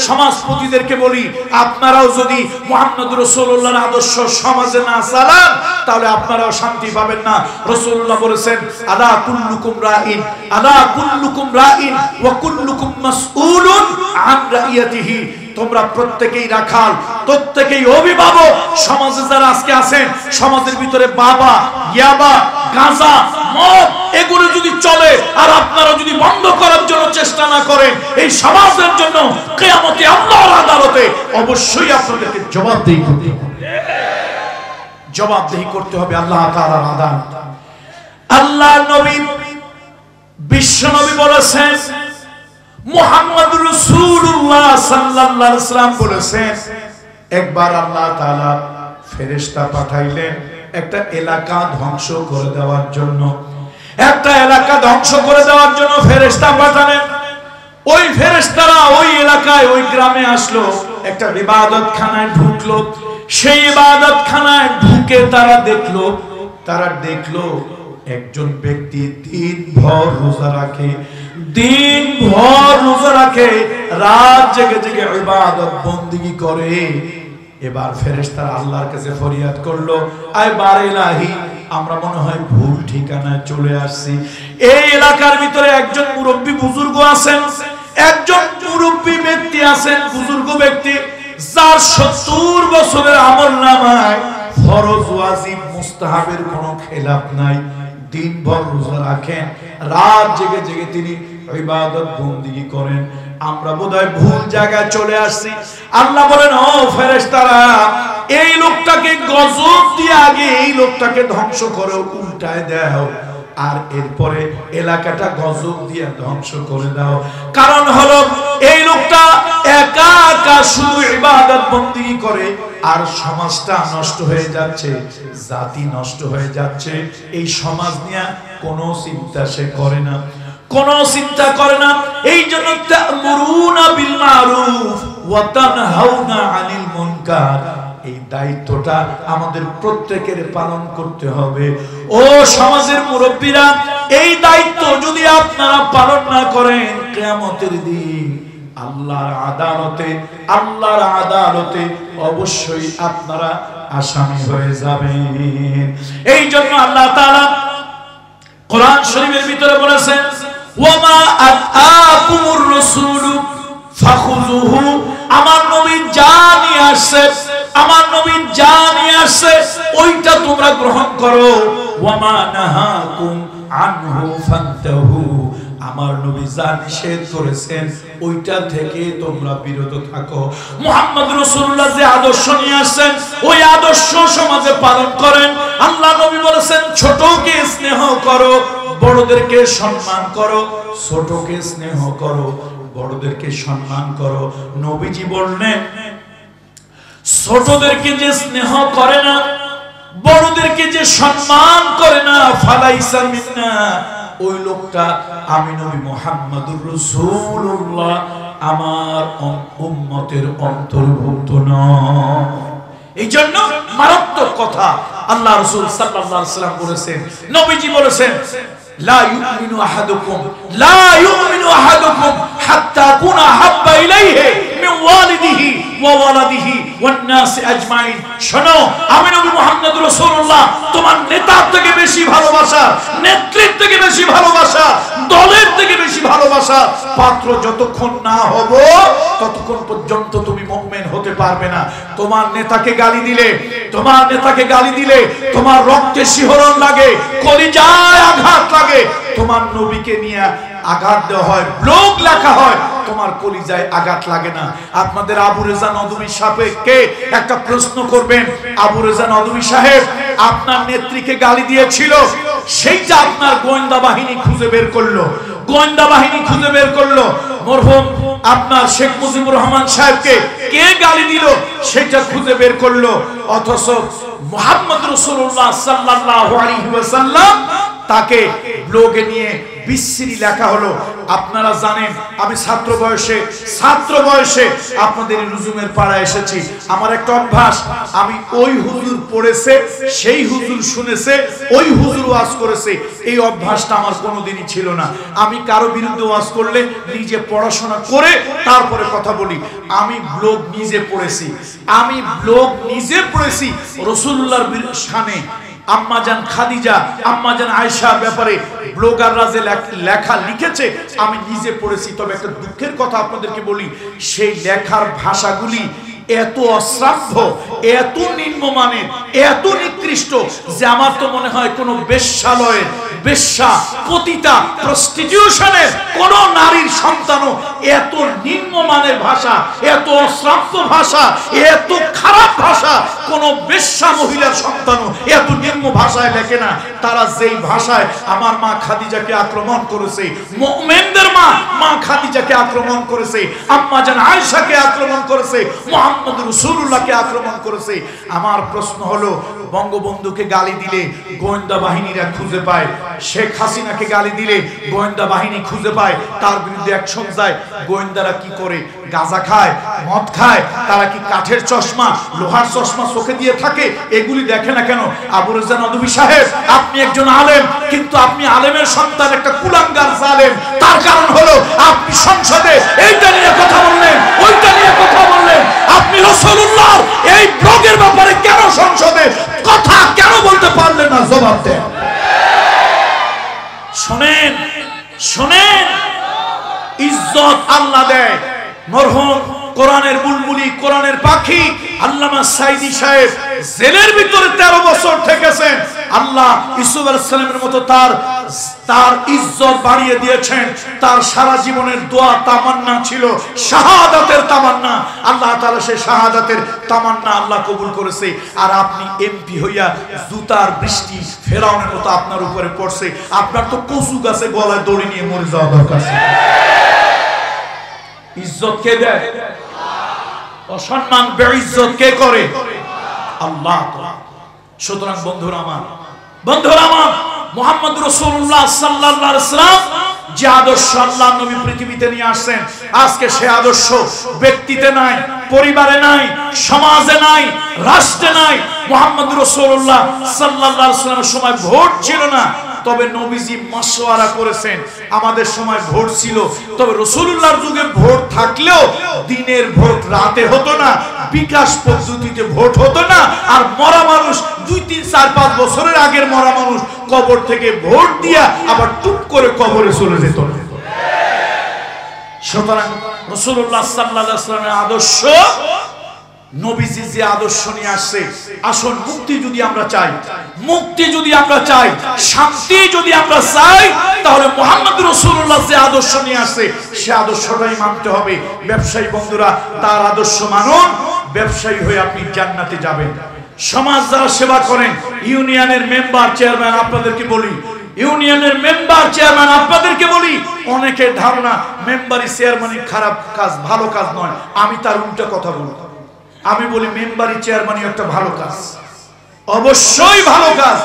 সমাজপতিদেরকে বলি, আপনারাও যদি মুহাম্মদ রাসূলুল্লাহর আদর্শ সমাজে না চালান তাহলে আপনারাও শান্তি পাবেন না। রাসূলুল্লাহ বলেছেন আলা কুল্লুকুম রাইন আলা কুল্লুকুম রাইন ওয়া কুল্লুকুম মাসউলুন আন রাইয়াতিহি। তোমরা প্রত্যেকেই রাখাল, প্রত্যেকেই অভিভাবক। সমাজে যারা আজকে আছেন, সমাজের ভিতরে বাবা, ইয়াবা, গাঁজা, মদ এগুলো যদি চলে আর আপনারা যদি বন্ধ করার জন্য চেষ্টা না করেন, এই সমাজের জন্য কিয়ামতে আল্লাহর আদালতে অবশ্যই আপনাদেরকে জবাবদিহি করতে হবে। জবাবদিহি করতে হবে আল্লাহ তাআলার আদালত। আল্লাহর নবী বিশ্ব নবী বলেছেন, মুহাম্মদ রাসূলুল্লাহ সাল্লাল্লাহু আলাইহি ওয়াসাল্লাম বলেছেন, একবার আল্লাহ তাআলা ফেরেশতা পাঠাইলেন একটা এলাকা ধ্বংস করে দেওয়ার জন্য। একটা এলাকা ধ্বংস করে দেওয়ার জন্য ফেরেশতা পাঠালেন। ওই ফেরেশতারা ওই এলাকায় ওই গ্রামে আসলো, একটা ইবাদতখানায় ঢুকলো। সেই ইবাদতখানায় ঢুকে তারা দেখলো একজন ব্যক্তি দিনভর রোজা রাখে, দিনভর রোজা রাখে, রাত জেগে জেগে ইবাদত বন্দেগী করে। এবার ফেরেশতারা আল্লাহর কাছে ফরিয়াদ করলো, আয় বার ইলাহি, আমরা মনে হয় ভুল ঠিকানায় চলে আসছি। এই এলাকার ভিতরে একজন মুরব্বী বুজুর্গ আছেন, একজন মুরব্বী ব্যক্তি আছেন, বুজুর্গ ব্যক্তি, যার 70 বছরের আমলনামায় ফরজ ওয়াজিব মুস্তাহাবের কোনো খেলাফ নাই। দিনভর রোজা রাখেন, রাত জেগে জেগে তিনি ইবাদত বন্দেগী করেন। আমরা বোধহয় ভুল জায়গায় চলে আসছি। আল্লাহ বলেন, ও ফেরেশতারা, এই লোকটাকে গজব দিয়ে আগে এই লোকটাকে ধ্বংস করো, উল্টায় দাও, আর এরপরে এলাকাটা গজব দিয়ে ধ্বংস করে দাও। কারণ হলো এই লোকটা একা একা শুধু ইবাদত বন্দেগী করে আর সমাজটা নষ্ট হয়ে যাচ্ছে, জাতি নষ্ট হয়ে যাচ্ছে। এই সমাজ নিয়ে কোনো চিন্তা সে করে না, কোনো চিন্তা করে না। এই জন্য তা'মুরুনা বিল মারুফ ওয়া তানহাউনা আনিল মুনকার, এই দায়িত্বটা আমাদের প্রত্যেকের পালন করতে হবে। ও সমাজের মুরব্বীরা, এই দায়িত্ব যদি আপনারা পালন না করেন, কিয়ামতের দিন আল্লাহর আদালতে অবশ্যই আপনারা আসামি হয়ে যাবেন। এই জন্য আল্লাহ তাআলা কোরআন শরীফের ভিতরে বলেছেন, ওয়ামা আতাকুমুর রাসূলু ফাখুযুহু, আমার নবী যা নিয়ে আসছে, আমার নবী যা নিয়ে আসছে ওইটা তোমরা গ্রহণ করো। ওয়ামা নাহাকুম আনহু ফান্তাহু, আমার নবী যা নিষেধ করেছেন ওইটা থেকে তোমরা বিরত থাকো। মুহাম্মদ রাসূলুল্লাহ যে আদর্শ নিয়ে আসছেন ওই আদর্শ সমাজে পালন করেন। আল্লাহ নবী বলেছেন, ছোটকে স্নেহ করো, বড়দেরকে সম্মান করো, ছোটকে স্নেহ করো, বড়দেরকে সম্মান করো। নবীজি বললেন, ছোটদেরকে যে স্নেহ করে না, বড়দেরকে যে সম্মান করে না, ফালাইসা মিন্না, ওই লোকটা আমি নবী মুহাম্মদুর রাসূলুল্লাহ আমার উম্মতের অন্তর্ভুক্ত নয়। এই জন্য মারাত্মক কথা আল্লাহ রাসূল সাল্লাল্লাহু আলাইহি ওয়াসাল্লাম বলেছেন, নবীজি বলেছেন, লা ইউমিনু আহাদুকুম হাত্তা কুনা হাব্বা ইলাইহি মিন ওয়ালিদিহি ওয়া ওয়ালাদিহি ওয়ান নাস আজমাইন। শোনো, আমি নবী মুহাম্মদ রাসূলুল্লাহ তোমার নেতার থেকে বেশি ভালোবাসা, নেতৃত্ব থেকে বেশি ভালোবাসা, দলের থেকে বেশি ভালোবাসা পাত্র যতক্ষণ না হব ততক্ষণ পর্যন্ত তুমি মুমিন হতে পারবে না। তোমার নেতাকে গালি দিলে, তোমার নেতাকে গালি দিলে তোমার রক্তে শিহরণ লাগে, কলিজায় আঘাত লাগে। তোমার নবীকে নিয়ে আঘাত দেওয়া হয়, ব্লগ লেখা হয়, তোমার কলিজায় আঘাত লাগে না। আপনাদের আবু রেজা নদভী সাহেবকে একটা প্রশ্ন করবেন, আবু রেজা নদভী সাহেব আপনার নেত্রীকে গালি দিয়েছিল, সেইটা আপনার গোয়েন্দা বাহিনী খুঁজে বের করলো, গোয়েন্দা বাহিনী খুঁজে বের করলো। মরহুম আপনার শেখ মুজিবুর রহমান সাহেবকে কে গালি দিল সেটা খুঁজে বের করলো। অথচ মুহাম্মদ রাসূলুল্লাহ সাল্লাল্লাহু আলাইহি ওয়াসাল্লাম তাকে ব্লগে নিয়ে বিশ্রী লেখা হলো। আপনারা জানেন, আমি ছাত্র ছাত্র বয়সে আপনাদের লুজুমের পাড়া এসেছি। আমার একটা অভ্যাস, আমি ওই হুজুর পড়েছে, সেই হুজুর শুনেছে, ওই হুজুর ওয়াজ করেছে, এই অভ্যাসটা আমার কোনোদিনই ছিল না। আমি কারো বিরুদ্ধে ওয়াজ করলে নিজে পড়াশোনা করে তারপরে কথা বলি। আমি ব্লগ নিজে পড়েছি, রাসূলুল্লাহর শানে আম্মাজান খাদিজা, আম্মাজান আয়েশার ব্যাপারে ব্লগাররা যে লেখা লিখেছে আমি নিজে পড়েছি। তবে একটা দুঃখের কথা আপনাদেরকে বলি, সেই লেখার ভাষাগুলি এত অশ্রাব্য, এত নিম্নমানের, এত নিকৃষ্ট যে আমার তো মনে হয় কোন বেশ্যালয়ের, বেশ্যা, পতিতা, প্রস্টিটিউশনের কোন নারীর সন্তানও এত নিম্নমানের ভাষা, এত অশ্রাব্য ভাষা, এত খারাপ ভাষা কোন বেশ্যা মহিলার সন্তানও এত নিম্ন ভাষায় লেখে না। তারা যেই ভাষায় আমার মা খাদিজাকে আক্রমণ করেছে, মুমিনদের মা খাদিজাকে আক্রমণ করেছে, আম্মা জান আয়েশাকে আক্রমণ করেছে, মুহাম্মদ রাসূলুল্লাহকে আক্রমণ করেছে। আমার প্রশ্ন হলো, বঙ্গবন্ধুকে গালি দিলে গোয়েন্দা বাহিনীরা খুঁজে পায়, শেখ হাসিনাকে গালি দিলে গোয়েন্দা বাহিনী খুঁজে পায়, তার বিরুদ্ধে অ্যাকশন যায়। গোয়েন্দারা কি করে? গাঁজা খায়, মদ খায়। তারা কি কাঠের চশমা, লোহার চশমা চোখে দিয়ে থাকে? এগুলি দেখে না কেন? আবু রেজা নদভী সাহেব, আপনি একজন আলেম, কিন্তু আপনি আলেমের সন্তান একটা কুলাঙ্গার জালেম। তার কারণ হলো আপনি সংসদে এইটা নিয়ে কথা বললেন, ওইটা নিয়ে কথা বললেন। আপনি রাসূলুল্লাহর এই ব্লগের ব্যাপারে কেন সংসদে কথা কেন বলতে পারলেন না? জবাব দেন। শোনেন, শোনেন, ইজ্জত আল্লাহ দেয়। মরহুম কোরআনের বুলবুলি, কোরআনের পাখি আল্লামা সাইদি সাহেব জেলের ভিতরে 13 বছর থেকেছেন। আল্লাহ ইউসুফ আলাইহিস সালামের মতো তার ইজ্জত বাড়িয়ে দিয়েছেন। তার সারা জীবনের দোয়া তামান্না ছিল শাহাদাতের তামান্না। আল্লাহ তাআলা সেই শাহাদাতের তামান্না আল্লাহ কবুল করেছে। আর আপনি এমপি হইয়া জুতার বৃষ্টি ফেরাউনের মতো আপনার উপরে পড়ছে। আপনার তো কচু গাছে গলায় দড়ি নিয়ে মরে যাওয়া দরকার ছিল। ইজ্জত কে দেয়? অসম্মান বেইজ্জত কে করে? আল্লাহ। সুতরাং বন্ধুরা আমার, মুহাম্মদ রাসূলুল্লাহ সাল্লাল্লাহু আলাইহি ওয়াসাল্লাম যে আদর্শ আল্লাহ নবী পৃথিবীতে নিয়ে আসছেন, আজকে সে আদর্শ ব্যক্তিতে নাই, পরিবারে নাই, সমাজে নাই, রাষ্ট্রে নাই। মুহাম্মদ রাসূলুল্লাহ সাল্লাল্লাহু আলাইহি ওয়াসাল্লামের সময় ভোট ছিল না, তবে নবীজি মাশওয়ারা করেছেন। আমাদের সময় ভোট ছিল, তবে রাসূলুল্লাহর যুগে ভোট থাকলেও দিনের ভোট রাতে হতো না, বিকাশ পদ্ধতিতে ভোট হতো না। আর মরা মানুষ 2, 3, 4, 5 বছরের আগের মরা মানুষ কবর থেকে ভোট দিয়া আবার টুক করে কবরে চলে যেত। সুতরাং রাসূলুল্লাহ সাল্লাল্লাহু আলাইহি ওয়াসাল্লামের আদর্শ, নবীজি যে আদর্শ নিয়ে আসছে, আসুন মুক্তি যদি আমরা চাই, মুক্তি যদি আমরা চাই, শান্তি যদি আমরা চাই, তাহলে মুহাম্মদ রাসূলুল্লাহ যে আদর্শ নিয়ে আসছে সে আদর্শটাই মানতে হবে। ব্যবসায়ী বন্ধুরা, তার আদর্শ মানুন, ব্যবসায়ী হয়ে আপনি জান্নাতে যাবেন। সমাজ যারা সেবা করেন, ইউনিয়নের মেম্বার, চেয়ারম্যান, আপনাদেরকে বলি, ইউনিয়নের মেম্বার, চেয়ারম্যান, আপনাদেরকে বলি, অনেকের ধারণা মেম্বারি চেয়ারম্যানই খারাপ কাজ, ভালো কাজ নয়। আমি তার উল্টা কথা বলি। আমি বলি মেম্বারি চেয়ারম্যানই একটা ভালো কাজ, অবশ্যই ভালো কাজ।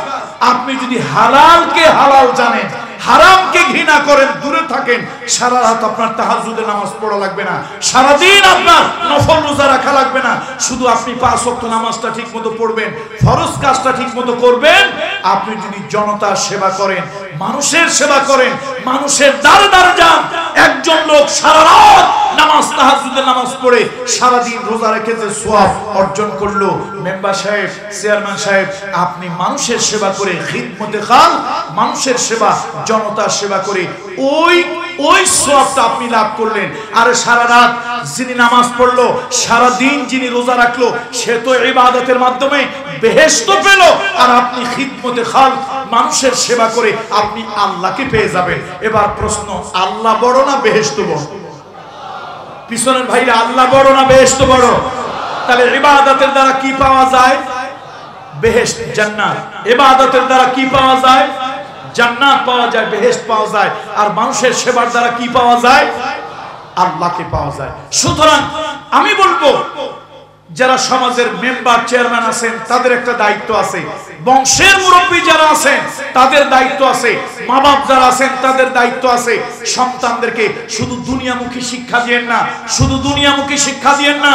আপনি যদি হালালকে হালাল জানেন, হারামকে ঘৃণা করেন, দূরে থাকেন, সারা রাত আপনার তাহাজ্জুদের নামাজ পড়া লাগবে না, সারা দিন আপনার নফল রোজা রাখা লাগবে না। শুধু আপনি 5 ওয়াক্ত নামাজটা ঠিকমতো পড়বেন, ফরজ কাজটা ঠিকমতো করবেন। আপনি যদি জনতার সেবা করেন, মানুষের সেবা করেন, মানুষের দ্বারে দ্বারে যান। একজন লোক সারা রাত নামাজ, তাহাজ্জুদের নামাজ পড়ে সারা দিন রোজা রেখে যে সওয়াব অর্জন করলো, মেম্বার সাহেব, চেয়ারম্যান সাহেব, আপনি মানুষের সেবা করে, খিদমতে খাল, মানুষের সেবা, জনতার সেবা করে ওই সওয়াবটা আপনি লাভ করলেন। আর সারা রাত যিনি নামাজ পড়লো, সারা দিন যিনি রোজা রাখলো, সে তো ইবাদতের মাধ্যমে বেহেশত পেল। আর আপনি খিদমতে খাল, মানুষের সেবা করে আপনি আল্লাহকে পেয়ে যাবেন। এবার প্রশ্ন, আল্লাহ বড় না বেহেশত বড়? পিছনের ভাইরা, আল্লাহ বড় না বেহেশত বড়? তাহলে ইবাদতের দ্বারা কি পাওয়া যায়? বেহেশত, জান্নাত। ইবাদতের দ্বারা কি পাওয়া যায়? জান্নাত পাওয়া যায়, বেহেশত পাওয়া যায়। আর মানুষের সেবার দ্বারা কি পাওয়া যায়? আল্লাহকে পাওয়া যায়। সুতরাং আমি বলবো, যারা সমাজের মেম্বার চেয়ারম্যান আছেন তাদের একটা দায়িত্ব আছে, বংশের মুরব্বী যারা আছেন তাদের দায়িত্ব আছে, মা বাপ যারা আছেন তাদের দায়িত্ব আছে। সন্তানদেরকে শুধু দুনিয়ামুখী শিক্ষা দিয়েন না, শুধু দুনিয়ামুখী শিক্ষা দিয়েন না।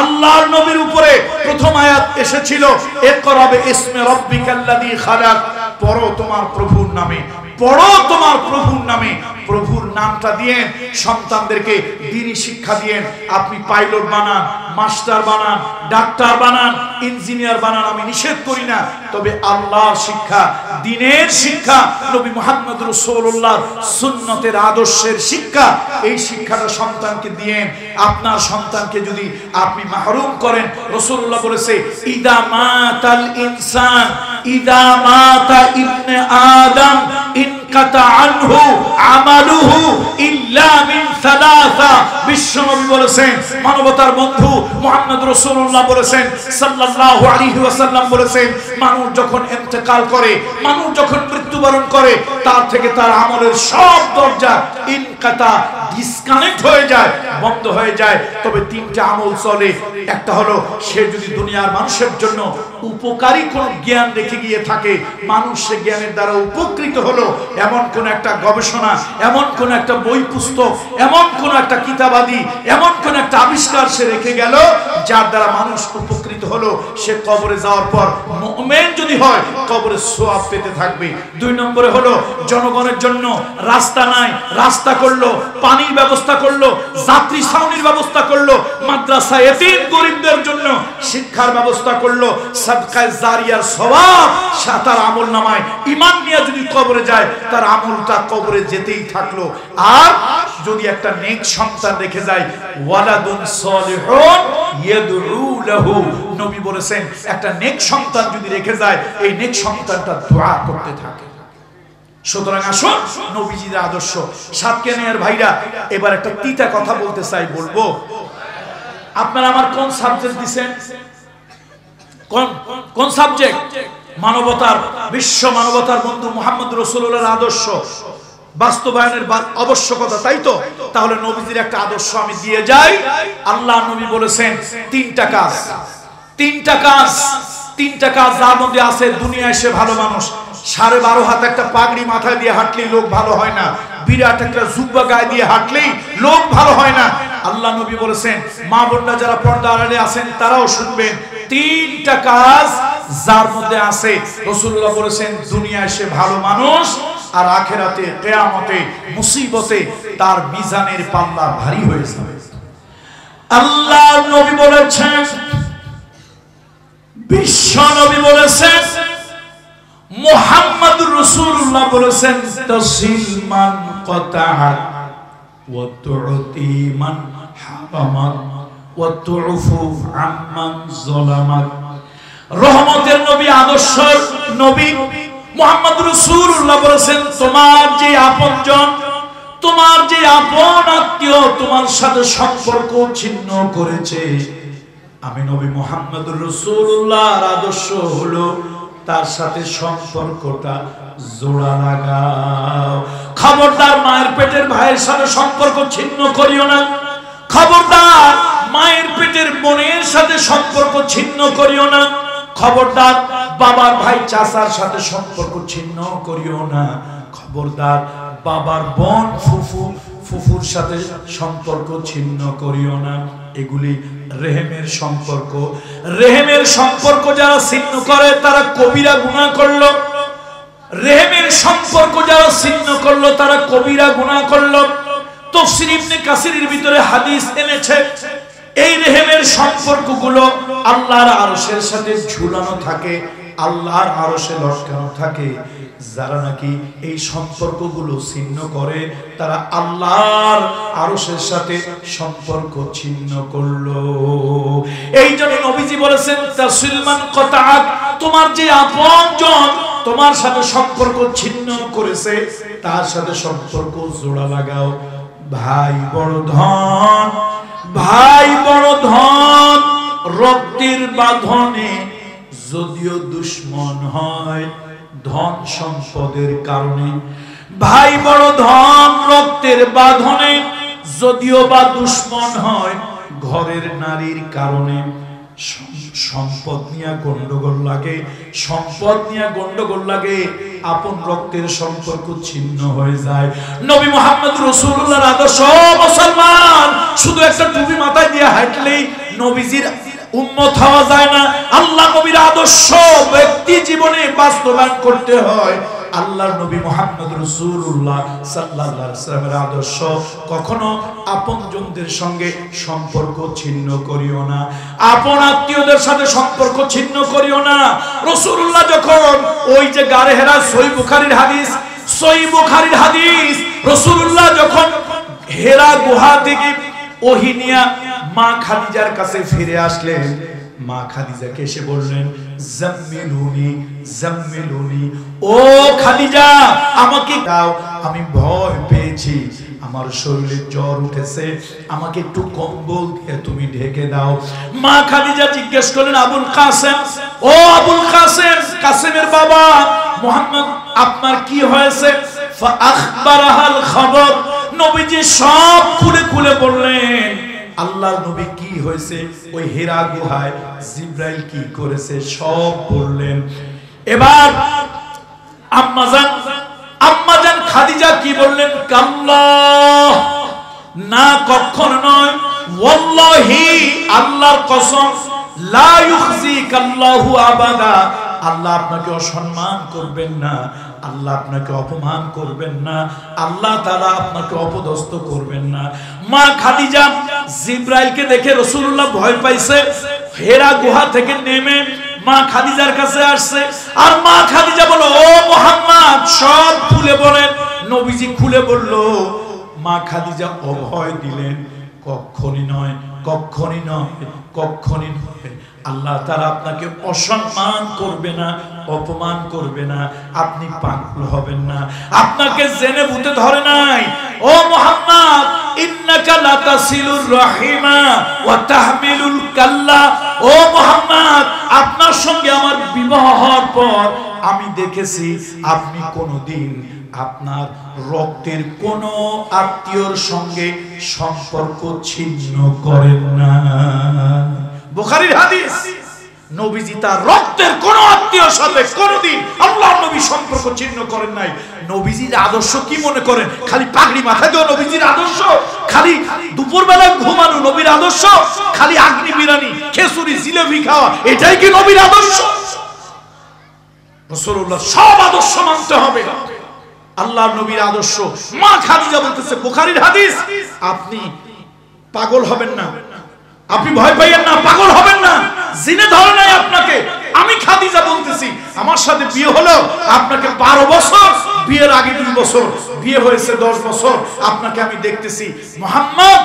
আল্লাহর নবীর উপরে প্রথম আয়াত এসেছিল ইকরা বিইসমি রাব্বিকাল্লাযী খালাক, পড়ো তোমার প্রভুর নামে, পড়ো তোমার প্রভুর নামে। প্রভুর নামটা দিয়ে সন্তানদেরকে দ্বীনি শিক্ষা দিয়েন। আপনি পাইলট বানান, মাস্টার বানান, ডাক্তার বানান, ইঞ্জিনিয়ার বানান, আমি নিষেধ করি না, তবে আল্লাহর শিক্ষা, দ্বীনের শিক্ষা, নবী মুহাম্মদ রাসূলুল্লাহর সুন্নতের আদর্শের শিক্ষা, এই শিক্ষাটা সন্তানকে দিয়েন। আপনার সন্তানকে যদি আপনি মাহরুম করেন, রাসূলুল্লাহ বলেছে ইদা মাতাল ইনসান, ইদা মাতা ইবনে আদম ইনকাতা আনহু আমালুহু ইল্লা মিন সালাসা। বিশ্বনবী বলেছেন, মানবতার বন্ধু মুহাম্মদ রাসূলুল্লাহ বলেছেন, সাল্লাল্লাহু আলাইহি ওয়াসাল্লাম বলেছেন, মানুষ যখন ইন্তেকাল করে, মানুষ যখন মৃত্যুবরণ করে, তার থেকে তার আমলের সব দরজা ইনকাতা, ডিসকানেক্ট হয়ে যায়, বন্ধ হয়ে যায়। তবে তিনটা আমল চলে। একটা হলো সে যদি দুনিয়ার মানুষের জন্য উপকারী কোন জ্ঞান রেখে গিয়ে থাকে, মানুষ সে জ্ঞানের দ্বারা উপকৃত হলো, এমন কোন একটা গবেষণা, এমন কোন একটা বই পুস্তক, এমন কোন একটা কিতাবাদি, এমন কোন একটা আবিষ্কার সে রেখে গেল যার দ্বারা মানুষ উপকৃত হলো, সে কবরে যাওয়ার পর মুমিন যদি হয় কবরে সওয়াব পেতে থাকবে। দুই নম্বরে হলো জনগণের জন্য রাস্তা নাই, রাস্তা করলো, পানির ব্যবস্থা করলো, যাত্রী ছাউনির ব্যবস্থা করলো, মাদ্রাসা এতিম গরিবদের জন্য শিক্ষার ব্যবস্থা করলো, সাদকায়ে জারিয়ার সওয়াব তার আমল নামায় ঈমান নিয়ে যদি কবরে যায় তার আমলটা কবরে যেতেই থাকলো। আর যদি একটা নেক সন্তান রেখে যায়, ওয়ালাদুন সালিহুন ইয়াদউ লাহু, নবী বলেছেন একটা নেক সন্তান যদি রেখে যায়, এই নেক সন্তানটা দোয়া করতে থাকে। সুতরাং আসুন নবীজির আদর্শ। সাতকেনিয়ার ভাইরা, এবার একটা তিতা কথা বলতে চাই, বলবো। আপনারা আমার কোন সাবজেক্ট দিবেন? কোন সাবজেক্ট? মানবতার, বিশ্ব মানবতার বন্ধু মুহাম্মদ রাসূলুল্লাহর আদর্শ বাস্তবায়নের আবশ্যকতা, তাই তো? তাহলে নবীজির একটা আদর্শ আমি দিয়ে যাই। আল্লাহ নবী বলেছেন তিনটা কাজ, তিনটা কাজ, তিনটা কাজ যার মধ্যে আছে দুনিয়ায় সে ভালো মানুষ। 12.5 হাত একটা পাগড়ি মাথায় দিয়ে হাঁটলেই লোক ভালো হয় না, বিরাট একটা জুব্বা গায়ে দিয়ে হাঁটলেই লোক ভালো হয় না। আল্লাহ নবী বলেছেন, মা বোনরা যারা পর্দা আড়ালে আছেন তারাও শুনবেন, তিনটা কাজ যার মধ্যে আছে, রাসূলুল্লাহ বলেছেন দুনিয়ায় সে ভালো মানুষ, আর আখিরাতে কিয়ামতে মুসিবতে তার মিজানের পাল্লা ভারী হয়ে যাবে। আল্লাহ নবী বলেছেন, বিশ্ব নবী বলেছেন, মুহাম্মদুর রাসূলুল্লাহ বলেছেন, তাসিল মান কাতাআত ওয়া তু'তি মান হারামাত ওয়া তু'ফু আম্মান যালামাত। রহমতের নবী, আদর্শের নবী মুহাম্মদুর রাসূলুল্লাহ বলেছেন, তোমার যে আপনজন, তোমার যে আপন আত্মীয় তোমার সাথে সম্পর্ক ছিন্ন করেছে, আমি নবী মুহাম্মদুর রাসূলুল্লাহর আদর্শ হলো তার সাথে সম্পর্কটা জোড়া লাগাও। খবরদার মায়ের পেটের ভাইয়ের সাথে সম্পর্ক ছিন্ন করিও না, খবরদার মায়ের পেটের বোনের সাথে সম্পর্ক ছিন্ন করিও না, খবরদার বাবার ভাই চাচার সাথে সম্পর্ক ছিন্ন করিও না, খবরদার বাবার বোন ফুফুর সাথে সম্পর্ক ছিন্ন করিও না। এগুলি রেহেমের সম্পর্ক। রেহেমের সম্পর্ক যারা ছিন্ন করে তারা কবিরা গুনাহ করলো। রেহেমের সম্পর্ক যারা ছিন্ন করলো তারা কবিরা গুনাহ করলো। তাফসীর ইবনে কাসিরের ভিতরে হাদিস এনেছে, এই রেহেমের সম্পর্কগুলো আল্লাহর আরশের সাথে ঝুলানো থাকে, আল্লাহর আরশে লটকানো থাকে। যারা নাকি এই সম্পর্কগুলো ছিন্ন করে তারা আল্লাহর আরশের সাথে সম্পর্ক ছিন্ন করলো। এই জন্য নবীজি বলেছেন, তাসিল মান কাতাআত, তোমার যে আপনজন তোমার সাথে সম্পর্ক ছিন্ন করেছে তার সাথে সম্পর্ক জোড়া লাগাও। ভাই বড় ধন, ভাই বড় ধন, রক্তের বাঁধনে যদিও দুশ্মন হয়, ধন সম্পদের কারণে। ভাই বড় ধন, রক্তের বাঁধনে যদিও বা দুশ্মন হয়, ঘরের নারীর কারণে সম্পদ নিয়ে গন্ডগোল লাগে, সম্পদ নিয়ে গন্ডগোল লাগে, আপন রক্তের সম্পর্ক ছিন্ন হয়ে যায়। নবী মুহাম্মদ রাসূলুল্লাহর আদর্শ মুসলমান শুধু একটা টুপি মাথায় দিয়ে হাঁটলেই নবীজির উম্মত হওয়া যায় না। আল্লাহ নবীর আদর্শ ব্যক্তি জীবনে বাস্তবায়ন করতে হয়। আল্লাহর নবী মুহাম্মদ রাসূলুল্লাহ সাল্লাল্লাহু আলাইহি ওয়াসাল্লামের আদর্শ কখনো আপনজনদের সঙ্গে সম্পর্ক ছিন্ন করিও না, আপন আত্মীয়দের সাথে সম্পর্ক ছিন্ন করিও না। রাসূলুল্লাহ যখন ওই যে গারে হেরা, সহিহ বুখারীর হাদিস, সহিহ বুখারীর হাদিস, রাসূলুল্লাহ যখন হেরা গুহা থেকে ওহী নিয়ে মা খাদিজার কাছে ফিরে আসলেন, মা খাদিজাকে এসে বললেন, জাম্মিলুনি জাম্মিলুনি, ও খাদিজা আমাকে দাও, আমি ভয় পেয়েছি, আমার শরীরে জ্বর উঠেছে, আমাকে একটু কম্বল দিয়ে তুমি ঢেকে দাও। মা খাদিজা জিজ্ঞেস করলেন, আবুল কাসেম, ও আবুল কাসেম, কাসেমের বাবা মুহাম্মদ, আপনার কি হয়েছে? ফাআখবারাহাল খবর, নবীজি সব খুলে খুলে বললেন আল্লাহর নবী কি হয়েছে, ওই হেরা গুহায় জিবরাইল কি করেছে সব বললেন। এবার আম্মাজান খাদিজা কি বললেন? কাল্লাহ, না কখনো নয়, ওয়াল্লাহি, আল্লাহর কসম, লা ইউখজিকাল্লাহু আবাদা, আল্লাহ আপনাকে অসম্মান করবেন না, আল্লাহ আপনাকে অপমান করবেন না, আল্লাহ তাআলা আপনাকে অপদস্থ করবেন না। মা খাদিজা জিবরাইলকে দেখে রাসূলুল্লাহ ভয় পাইছে, হেরা গুহা থেকে নেমে মা খাদিজার কাছে আসছে, আর মা খাদিজা বলল, ও মুহাম্মদ, সব খুলে বলেন। নবীজি খুলে বলল। মা খাদিজা অভয় দিলেন, কখনই নয়, কখনই নয়, কখনই নয়, আল্লাহ তাআলা আপনাকে অসম্মান করবে না, অপমান করবে না, আপনি পাগল হবেন না, আপনাকে জেনে ভূতে ধরে নাই। ও মুহাম্মদ, ইন্নাকা লাতাসিলুর রাহিমা ওয়া তাহমিলুল কাল্লা, ও মুহাম্মদ, আপনার সঙ্গে আমার বিবাহ হওয়ার পর আমি দেখেছি আপনি কোনোদিন আপনার রক্তের কোন আত্মীয়র সঙ্গে সম্পর্ক ছিন্ন করেন না। বুখারীর হাদিস, নবীজি তার রক্তের কোন আত্মীয়র সাথে কোনদিন আল্লাহর নবী সম্পর্ক ছিন্ন করেন নাই। নবীজির আদর্শ কি মনে করেন? খালি পাগড়ি মাথায় দেওয়া নবীজির আদর্শ? খালি দুপুরবেলা ঘুমানো নবীর আদর্শ? খালি আগ্নি বিরানি, খেসুরি, জিলেবি খাওয়া, এটাই কি নবীর আদর্শ? রাসূলুল্লাহ সব আদর্শ মানতে হবে, আল্লাহর নবীর আদর্শ। মা খাদিজা বলতেছে, বুখারীর হাদিস, আপনি পাগল হবেন না, আপনি ভয় পাইয়েন না, পাগল হবেন না, জিনে ধরে নাই আপনাকে। আমি খাদিজা বলতেছি, আমার সাথে বিয়ে হলো আপনাকে 12 বছর, বিয়ের আগে 2 বছর, বিয়ে হয়েছে 10 বছর, আপনাকে আমি দেখতেছি মুহাম্মদ,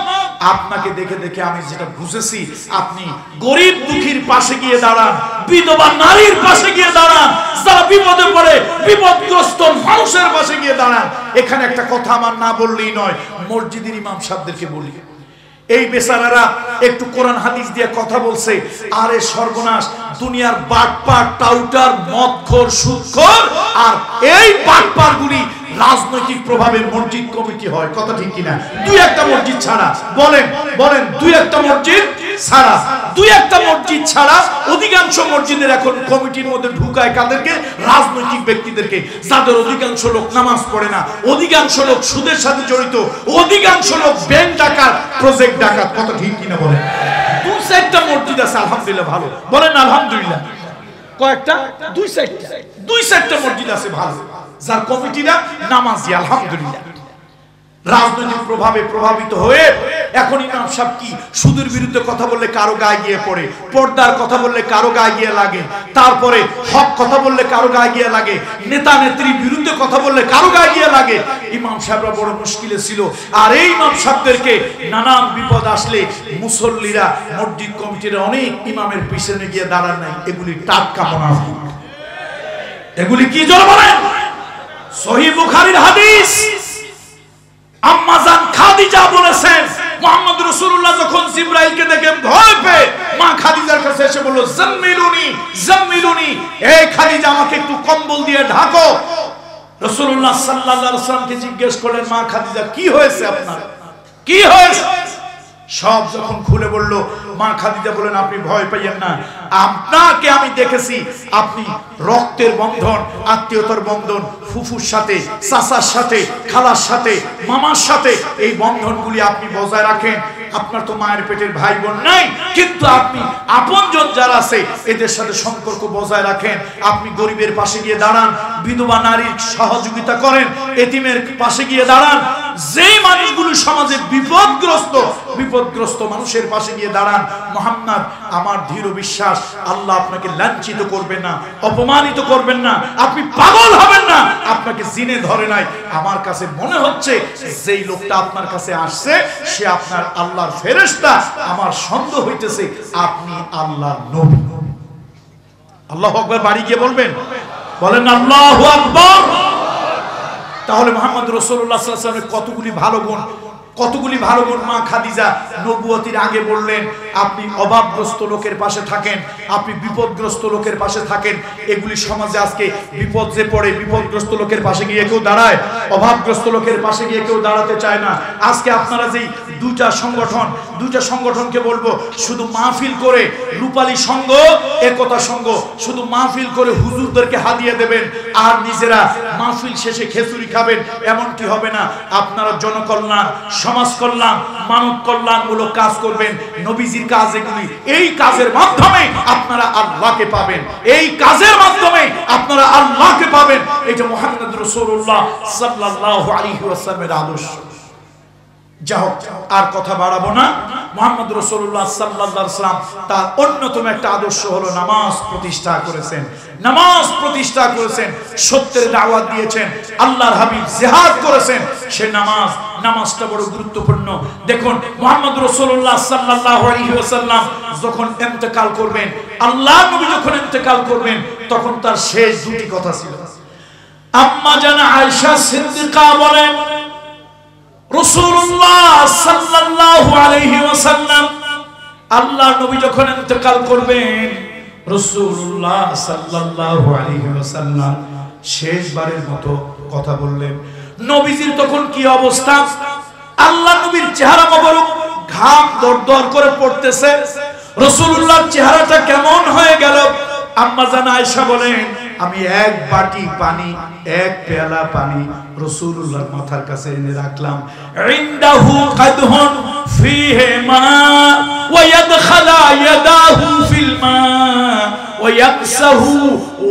আপনাকে দেখে দেখে আমি যেটা বুঝেছি, আপনি গরিব দুঃখীর পাশে গিয়ে দাঁড়ান, বিধবা নারীর পাশে গিয়ে দাঁড়ান, যারা বিপদে পড়ে বিপদগ্রস্ত মানুষের পাশে গিয়ে দাঁড়ান। এখানে একটা কথা আমার না বললেই নয়, মসজিদের ইমাম সাহেবদেরকে বলি, এই বেচারারা একটু কোরআন হাদিস দিয়ে কথা বলছে, আরে সর্বনাশ, দুনিয়ার বাটপার, টাউটার, মদখোর, সুদখোর, আর এই বাটপারগুলি রাজনৈতিক প্রভাবে মসজিদ কমিটি হয়, কথা ঠিক কিনা? 2-1টা মসজিদ ছাড়া, বলেন বলেন, 2-1টা মসজিদ ছাড়া, 2-1টা মসজিদ ছাড়া অধিকাংশ মসজিদের এখন কমিটির মধ্যে ঢুকায় কাদেরকে? রাজনৈতিক ব্যক্তিদেরকে, যাদের অধিকাংশ লোক নামাজ পড়ে না, অধিকাংশ লোক সুদের সাথে জড়িত, অধিকাংশ লোক ব্যাংক ডাকাত, প্রজেক্ট ডাকাত, কথা ঠিক কিনা বলেন? 2-4টা মসজিদ আছে আলহামদুলিল্লাহ, ভালো, বলেন আলহামদুলিল্লাহ। কয়েকটা? 2-4টা মসজিদ আছে ভালো, যার কমিটিরা নামাজি, আলহামদুলিল্লাহ। রাজনৈতিক প্রভাবে প্রভাবিত হয়ে এখন ইমাম সাহেব কি সুদের বিরুদ্ধে কথা বললে কারো গায়ে গিয়ে পড়ে, পর্দার কথা বললে কারো গায়ে গিয়ে লাগে, তারপরে হক কথা বললে কারো গায়ে গিয়ে লাগে, নেতা নেত্রীর বিরুদ্ধে কথা বললে কারো গায়ে গিয়ে লাগে। ইমাম সাহেবরা বড় মুশকিলে ছিল, আর এই ইমাম সাহেবদেরকে নানান বিপদ আসলে মুসল্লিরা, মসজিদ কমিটির অনেক ইমামের পিছনে গিয়ে দাঁড়ান নাই। এগুলি টাটকা মুনাফিক, এগুলি কি জোর বলেন? সহিহ বুখারীর হাদিস, আম্মাজান খাদিজা বলেছেন, মুহাম্মদ রাসূলুল্লাহ যখন জিবরাইলকে দেখে ভয় পেয়ে মা খাদিজার কাছে এসে বলল, জাম্মিলুনি জাম্মিলুনি, এই খাদিজা আমাকে একটু কম্বল দিয়ে ঢাকো। রাসূলুল্লাহ সাল্লাল্লাহু আলাইহি ওয়াসাল্লামকে জিজ্ঞেস করলেন, মা খাদিজা কি হয়েছে আপনার, কি হয়েছে? সব যখন খুলে বলল, মা খাদিজা বলেন আপনি ভয় পাইয়েন না, আপনাকে আমি দেখেছি আপনি রক্তের বন্ধন, আত্মীয়তার বন্ধন, ফুফুর সাথে, চাচার সাথে, খালার সাথে, মামার সাথে এই বন্ধনগুলি আপনি বজায় রাখেন। আপনার তো মায়ের পেটের ভাই বোন নাই, কিন্তু আপনি আপনজন যারা আছে এদের সাথে সম্পর্ক বজায় রাখেন। আপনি গরিবের পাশে গিয়ে দাঁড়ান, বিধবা নারীর সহযোগিতা করেন, এতিমের পাশে গিয়ে দাঁড়ান, যেই মানুষগুলো সমাজে বিপদগ্রস্ত মানুষের পাশে গিয়ে দাঁড়ান। মুহাম্মদ, আমার দৃঢ় বিশ্বাস আল্লাহ আপনাকে লাঞ্ছিত করবেন না, অপমানিত করবেন না, আপনি পাগল হবেন না, আপনাকে জিনে ধরে নাই। আমার কাছে মনে হচ্ছে যেই লোকটা আপনার কাছে আসছে সে আপনার আল্লাহর ফেরেশতা। আমার সন্দেহ হইতেছে আপনি আল্লাহর নবী। আল্লাহু আকবার। বাড়ি গিয়ে বলবেন, বলেন আল্লাহু আকবার। তাহলে মুহাম্মদ রাসূলুল্লাহ সাল্লাল্লাহু আলাইহি ওয়াসাল্লামের কতগুলি ভালো গুণ মা খাদিজা নবুয়তির আগে বললেন। আপনি অভাবগ্রস্ত লোকের পাশে থাকেন, আপনি বিপদগ্রস্ত লোকের পাশে থাকেন। এগুলি সমাজে আজকে বিপদ যে পড়ে, বিপদগ্রস্ত লোকের পাশে গিয়ে কেউ দাঁড়ায়, অভাবগ্রস্ত লোকের পাশে গিয়ে কেউ দাঁড়াতে চায় না। আজকে আপনারা যেই দুইটা সংগঠনকে বলবো, শুধু মাহফিল করে রূপালী সংঘ, একতা সংঘ, শুধু মাহফিল করে হুজুরদেরকে হাদিয়া দেবেন আর নিজেরা মাহফিল শেষে খিচুড়ি খাবেন, এমনটি হবে না। আপনারা জনকল্যাণ, সমাজ কল্যাণ, মানব কল্যাণমূলক কাজ করবেন। নবীজির কাজ এগুলি। এই কাজের মাধ্যমে আপনারা আল্লাহকে পাবেন, এই কাজের মাধ্যমে আপনারা আল্লাহকে পাবেন। এটা মুহাম্মদ রাসূলুল্লাহ সাল্লাল্লাহু আলাইহি ওয়াসাল্লামের আদর্শ। যা হোক, আর কথা বাড়াবো না। মুহাম্মদ রাসূলুল্লাহ সাল্লাল্লাহু আলাইহি ওয়াসাল্লাম তার অন্যতম একটা আদর্শ হলো নামাজ প্রতিষ্ঠা করেছেন, সত্যের দাওয়াত দিয়েছেন। আল্লাহর হাবিব জিহাদ করেছেন, সে নামাজটা বড় গুরুত্বপূর্ণ। দেখুন, মুহাম্মদ রাসূলুল্লাহ সাল্লাল্লাহু আলাইহি ওয়াসাল্লাম যখন ইন্তেকাল করবেন, আল্লাহর নবী যখন ইন্তেকাল করবেন, তখন তার শেষ দুটি কথা ছিল। আম্মা জানা আয়েশা সিদ্দিকা বলেন, রাসূলুল্লাহ সাল্লাল্লাহু আলাইহি ওয়াসাল্লাম, আল্লাহর নবী যখন ইন্তেকাল করবেন, রাসূলুল্লাহ সাল্লাল্লাহু আলাইহি ওয়াসাল্লাম শেষবারের মতো কথা বললেন। নবীজির তখন কি অবস্থা? আল্লাহর নবীর চেহারা মোবারক ঘাম দরদর করে পড়তেছে। রাসূলুল্লাহর চেহারাটা কেমন হয়ে গেল? আম্মা জান আয়েশা বলেন, আমি এক বাটি পানি, এক পেয়ালা পানি রাসূলুল্লাহর মাথার কাছে এনে রাখলাম। ইনদাহু কাদহুন ফিহি মা ওয়া ইয়াদখালা ইয়াদাহু ফিল মা ওয়া ইয়াকসাহু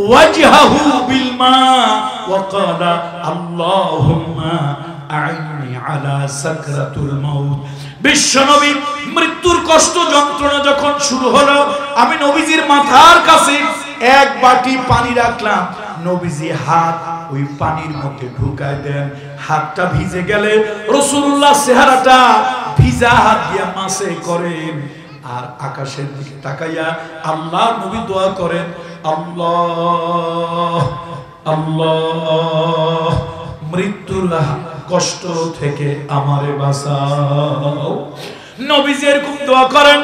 ওয়াজহাহু বিল মা ওয়া ক্বালা আল্লাহুম্মা আইনি আলা সাকরাতুল মাউত। বিশ্বনবী মৃত্যুর কষ্ট যন্ত্রণা যখন শুরু হলো, আমি নবীজির মাথার কাছে এক বাটি পানি রাখলাম। নবীজি হাত ওই পানির মধ্যে ঢুকায় দেন। হাতটা ভিজে গেলে রাসূলুল্লাহ চেহারাটা ভিজা হাত দিয়ে মাসে করেন আর আকাশের দিকে তাকাইয়া আল্লাহর নবী দোয়া করেন, আল্লাহ আল্লাহ, মৃত্যুর কষ্ট থেকে আমারে বাঁচাও। নবীজি এরকম দোয়া করেন।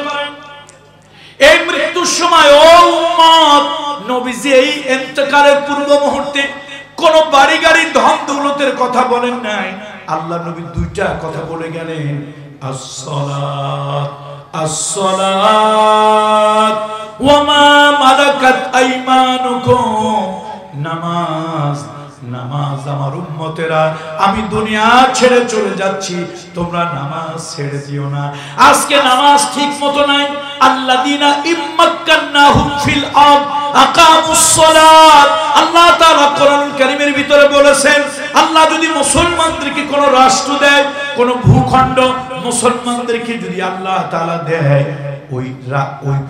এই মৃত্যুর সময় ও উম্মত, নবীজি এই ইন্তেকালের পূর্ব মুহূর্তে কোন বাড়ি গাড়ি ধন দৌলতের কথা বলেন নাই। আল্লাহ নবী দুইটা কথা বলে গেলেন, আসসালাত আসসালাত ওয়া মা মালাকাত আইমানুকুম, নামাজ নামাজ। আমার উম্মতেরা, আমি দুনিয়া ছেড়ে চলে যাচ্ছি, তোমরা নামাজ ছেড়ে দিও না। আজকে নামাজ ঠিক মতো নাই। আল্লাযীনা ইম্মাক্কান্নাহুম ফিল আরদ আকামুস সালাত। আল্লাহ তাআলা কোরআনুল কারীমের ভিতরে বলেছেন, আল্লাহ যদি মুসলমানদেরকে কোন রাষ্ট্র দেয়, কোন ভূখণ্ড মুসলমানদেরকে যদি আল্লাহ তাআলা দেয়, ওই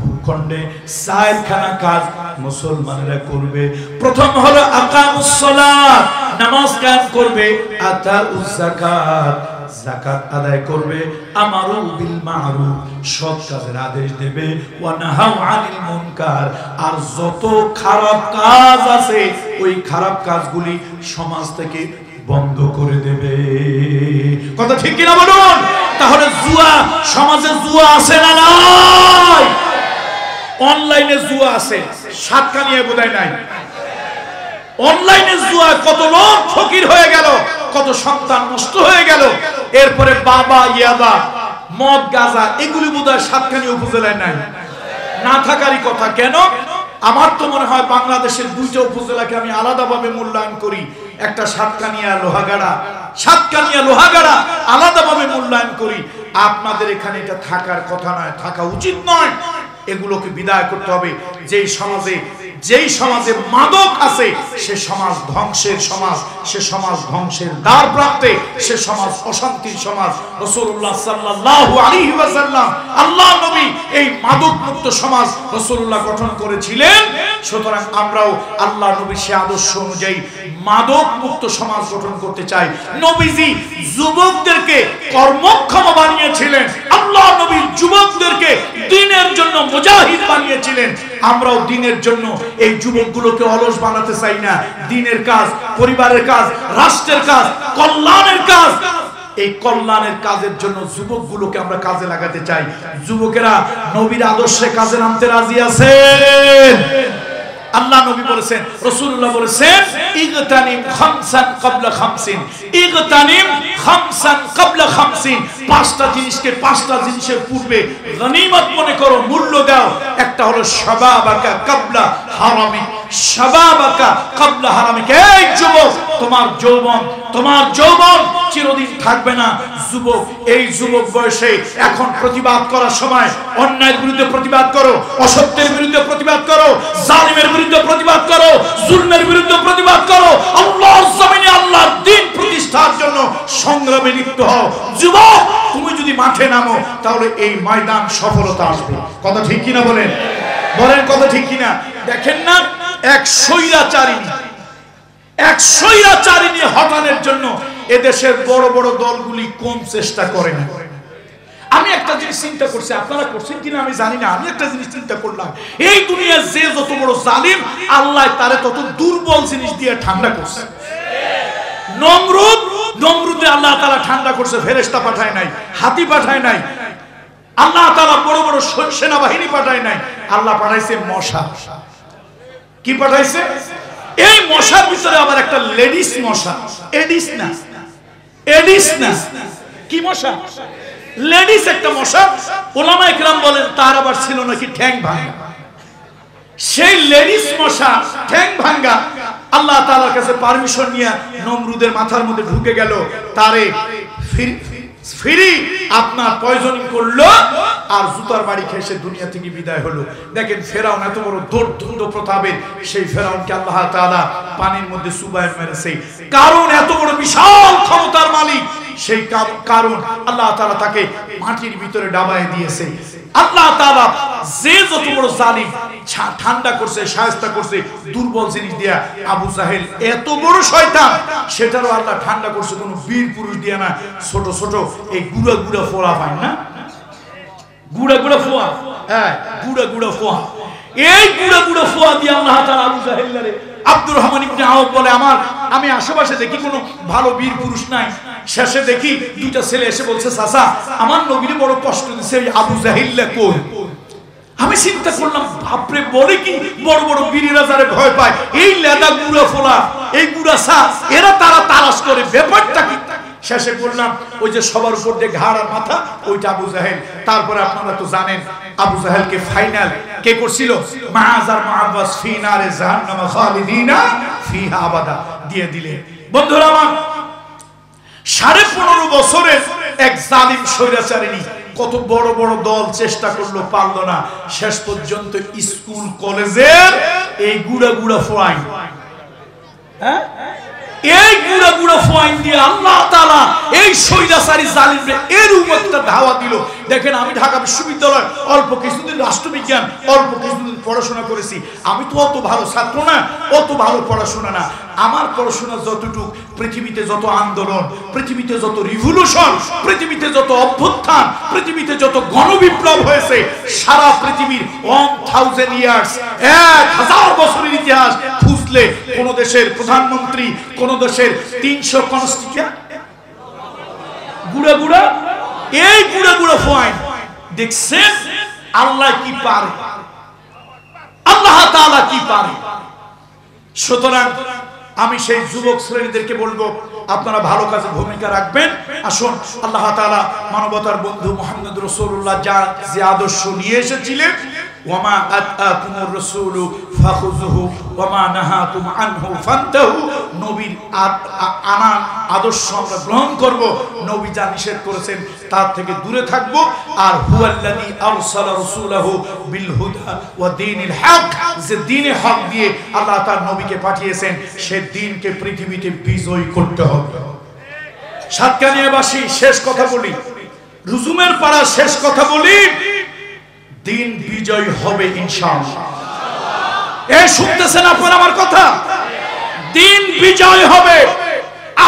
ভূখণ্ডে চারখানা কাজ মুসলমানেরা করবে। প্রথম হলো আকামুস সালাত, নামাজ কায়েম করবে। আতাউজ যাকাত, যাকাত আদায় করবে। আমারু বিল মারুফ, সৎ কাজের আদেশ দেবে। ওয়া নাহাউ আনিল মুনকার, আর যত খারাপ কাজ আছে ওই খারাপ কাজগুলি সমাজ থেকে বন্ধ করে দেবে। কথা ঠিক কিনা বলুন? তাহলে জুয়া, সমাজে জুয়া আছে না নাই? অনলাইনে জুয়া আছে, সাতকা নিয়ে বোধহয় নাই। অনলাইনে জুয়া, কত লোক ফকির হয়ে গেল, কত সন্তান নষ্ট হয়ে গেল। এরপরে বাবা ইয়াবা, মদ গাঁজা এগুলি বোধহয় সাতকানিয়া উপজেলায় নাই, না থাকারই কথা। কেন? আমার তো মনে হয় বাংলাদেশের দুইটা উপজেলাকে আমি আলাদাভাবে মূল্যায়ন করি, একটা সাতকানিয়া লোহাগাড়া, সাতকানিয়া লোহাগাড়া আলাদাভাবে মূল্যায়ন করি। আপনাদের এখানে এটা থাকার কথা নয়, থাকা উচিত নয়। এগুলোকে বিদায় করতে হবে। যেই সমাজে মাদক আছে সে সমাজ ধ্বংসের সমাজ, সে সমাজ ধ্বংসের দ্বার প্রান্তে, সে সমাজ অশান্তির সমাজ। রাসূলুল্লাহ সাল্লাল্লাহু আলাইহি ওয়াসাল্লাম আল্লাহ নবী এই মাদক মুক্ত সমাজ রাসূলুল্লাহ গঠন করেছিলেন। সুতরাং আমরাও আল্লাহ নবীর সে আদর্শ অনুযায়ী মাদক মুক্ত সমাজ গঠন করতে চাই। নবীজি যুবকদেরকে কর্মক্ষম বানিয়েছিলেন, আল্লাহ নবী যুবকদেরকে দ্বীনের জন্য মুজাহিদ বানিয়েছিলেন। আমরাও দ্বীনের জন্য এই যুবকগুলোকে অলস বানাতে চাই না। দ্বীনের কাজ, পরিবারের কাজ, রাষ্ট্রের কাজ, কল্যাণের কাজ, এই কল্যাণের কাজের জন্য যুবকগুলোকে আমরা কাজে লাগাতে চাই। যুবকেরা নবীর আদর্শে কাজে নামতে রাজি আছেন? আল্লাহ নবী বলেছেন, রাসূলুল্লাহ বলেছেন, ইগতানিম খামসান ক্বাবলা খামসিন, ইগতানিম খামসান ক্বাবলা খামসিন। পাঁচটা জিনিসকে পাঁচটা জিনিসের পূর্বে গনিমত মনে করো, মূল্য দাও। একটা হলো শাবাবাকা ক্বাবলা হারামিক, শাবাবাকা ক্বাবলা হারামিক। এই যুবক, তোমার যৌবন চিরদিন থাকবে না। যুবক, এই যুবক বয়সে এখন প্রতিবাদ করার সময়। অন্যায়ের বিরুদ্ধে প্রতিবাদ করো, অসত্যের বিরুদ্ধে প্রতিবাদ করো, জালিমের বিরুদ্ধে প্রতিবাদ করো, জুলমের বিরুদ্ধে প্রতিবাদ করো। আল্লাহর জমিনে আল্লাহর দ্বীন প্রতিষ্ঠার জন্য সংগ্রামে লিপ্ত হও। যুবক, তুমি যদি মাঠে নামো তাহলে এই ময়দান সফলতা আসবে। কথা ঠিক কিনা বলেন? কথা ঠিক কিনা? দেখেন না, এক স্বৈরাচারিণী হটানোর জন্য এদেশের বড় বড় দলগুলি কম চেষ্টা করে না। আমি একটা জিনিস চিন্তা করছি, আপনারা করছেন কিনা আমি জানি না। আমি একটা জিনিস চিন্তা করলাম, এই দুনিয়ার যে যত বড় জালিম, আল্লাহ তারে তত দুর্বল জিনিস দিয়ে ঠান্ডা করছে। নমরুদে আল্লাহ তাআলা ঠান্ডা করছে, ফেরেশতা পাঠায় নাই, হাতি পাঠায় নাই, আল্লাহ তাআলা বড় বড় সেনাবাহিনী পাঠায় নাই। আল্লাহ পাঠাইছে মশা। কি পাঠাইছে? এই মশার ভিতরে আবার একটা লেডিস মশা, এডিস না, কি মশা? লেডিস একটা মশা। ওলামায়ে কেরাম বলেন তার আবার ছিল নাকি ঠ্যাং ভাঙা। সেই লেডিস মশা ঠ্যাং ভাঙা আল্লাহ তাআলার কাছে পারমিশন নিয়ে নমরুদের মাথার মধ্যে ঢুকে গেল, তারে ফ্রি আপনার পয়জনিং করলো, আর জুতার বাড়ি খেয়ে সে দুনিয়া থেকে বিদায় হলো। দেখেন, ফেরাউন এত বড় দৌর্দণ্ড প্রতাপের, সেই ফেরাউনকে আল্লাহ তাআলা পানির মধ্যে চুবায় মেরেছে। কারণ এত বড় বিশাল ক্ষমতার মালিক, সেই কারণ আল্লাহ তাআলা তাকে মাটির ভিতরে ডাবায় দিয়েছে। আল্লাহ তাআলা যে যত বড় জালিম ঠান্ডা করছে, শায়েস্তা করছে দুর্বল জিনিস দিয়া। আবু জাহেল এত বড় শয়তান, সেটারও আল্লাহ ঠান্ডা করছে কোন বীর পুরুষ দিয়া না, ছোট ছোট এই গুড়া ফোড়া পায় না, গুড়া ফোয়া, হ্যাঁ গুড়া ফোয়া। এই গুড়া ফোয়া দিয়ে আল্লাহ তাআলা আবু জাহেলরে, আব্দুর রহমান ইবনে আওফ বলে, আমি আশেপাশে দেখি কোনো ভালো বীর পুরুষ নাই। শেষে দেখি দুইটা ছেলে এসে বলছে, চাচা আমার নবীরে বড় কষ্ট দিচ্ছে, এই আবু জাহেলরা কই? আমি চিন্তা করলাম, বাপরে, বলে কি বড় বড় বীরেরা যারা ভয় পায়, এই লেদা গুড়া ফোলা, এই গুড়া সা, এরা তারা তারাস করে, ব্যাপারটা কি? শেষে বললাম, ওই যে সবার উপর দিয়ে ঘাড় আর মাথা, ওইটা আবু জাহেল। তারপরে আপনারা তো জানেন আবু জাহেলকে ফাইনাল কে করছিল? মাআজার মুআব্বাস ফি নারে জাহান্নাম খালিদিনা ফিহা আবাদা দিয়ে দিলে। বন্ধুরা আমার, 15.5 বছরের এক জালিম স্বৈরাচারিণী কত বড় বড় দল চেষ্টা করলো, পারলো না। শেষ পর্যন্ত স্কুল কলেজের এই গুড়া ফোয়াই, হ্যাঁ, এই গুড়া ফোয়াইন দিয়ে আল্লাহ তাআলা এই স্বৈরাচারী জালিমরে এর উম্মতটা ধাওয়া দিল। দেখেন, আমি ঢাকা বিশ্ববিদ্যালয় অল্প কিছুদিন রাষ্ট্রবিজ্ঞান অল্প কিছুদিন পড়াশোনা করেছি। আমি তো অত ভালো ছাত্র না, অত ভালো পড়াশোনা না। আমার পড়াশোনা যতটুকু, পৃথিবীতে যত আন্দোলন, পৃথিবীতে যত রিভলিউশন, পৃথিবীতে যত অভ্যুত্থান, পৃথিবীতে যত গণবিপ্লব হয়েছে, সারা পৃথিবীর 1000 ইয়ার্স, 1000 বছরের ইতিহাস খুঁজলে কোন দেশের প্রধানমন্ত্রী, কোন দেশের 300 কনস্টিটিউশন গুড়া এই গুড়া পয়েন্ট দেখছেন। আল্লাহ কি পারে, আল্লাহ তাআলা কি পারে। সুতরাং আমি সেই যুবক শ্রেণীদেরকে বলবো, আপনারা ভালো কাজে ভূমিকা রাখবেন। আসুন আল্লাহ তাআলা মানবতার বন্ধু মুহাম্মদ রাসূলুল্লাহ যে আদর্শ নিয়ে এসেছিলেন, ওয়ামা আতাকুমুর রাসূলু ফাখুযুহু ওয়ামা নাহাকুম আনহু ফান্তাহু, নবীর আনা আদর্শ আমরা গ্রহণ করব, নবী যা নিষেধ করেছেন তার থেকে দূরে থাকব। আর হুয়াল্লাযী আরসালা রাসূলাহু বিল হুদা ওয়া দীনিল হক, যে দ্বীনে হক দিয়ে আল্লাহ তার নবীকে পাঠিয়েছেন, সে দ্বীনকে পৃথিবীতে বিজয় করতে হবে। সাতকানিয়াবাসী শেষ কথা বলি, রুজুমের পাড়া শেষ কথা বলি, দিন বিজয় হবে ইনশাআল্লাহ। এই শুনতেছেন আপনারা আমার কথা? দিন বিজয় হবে।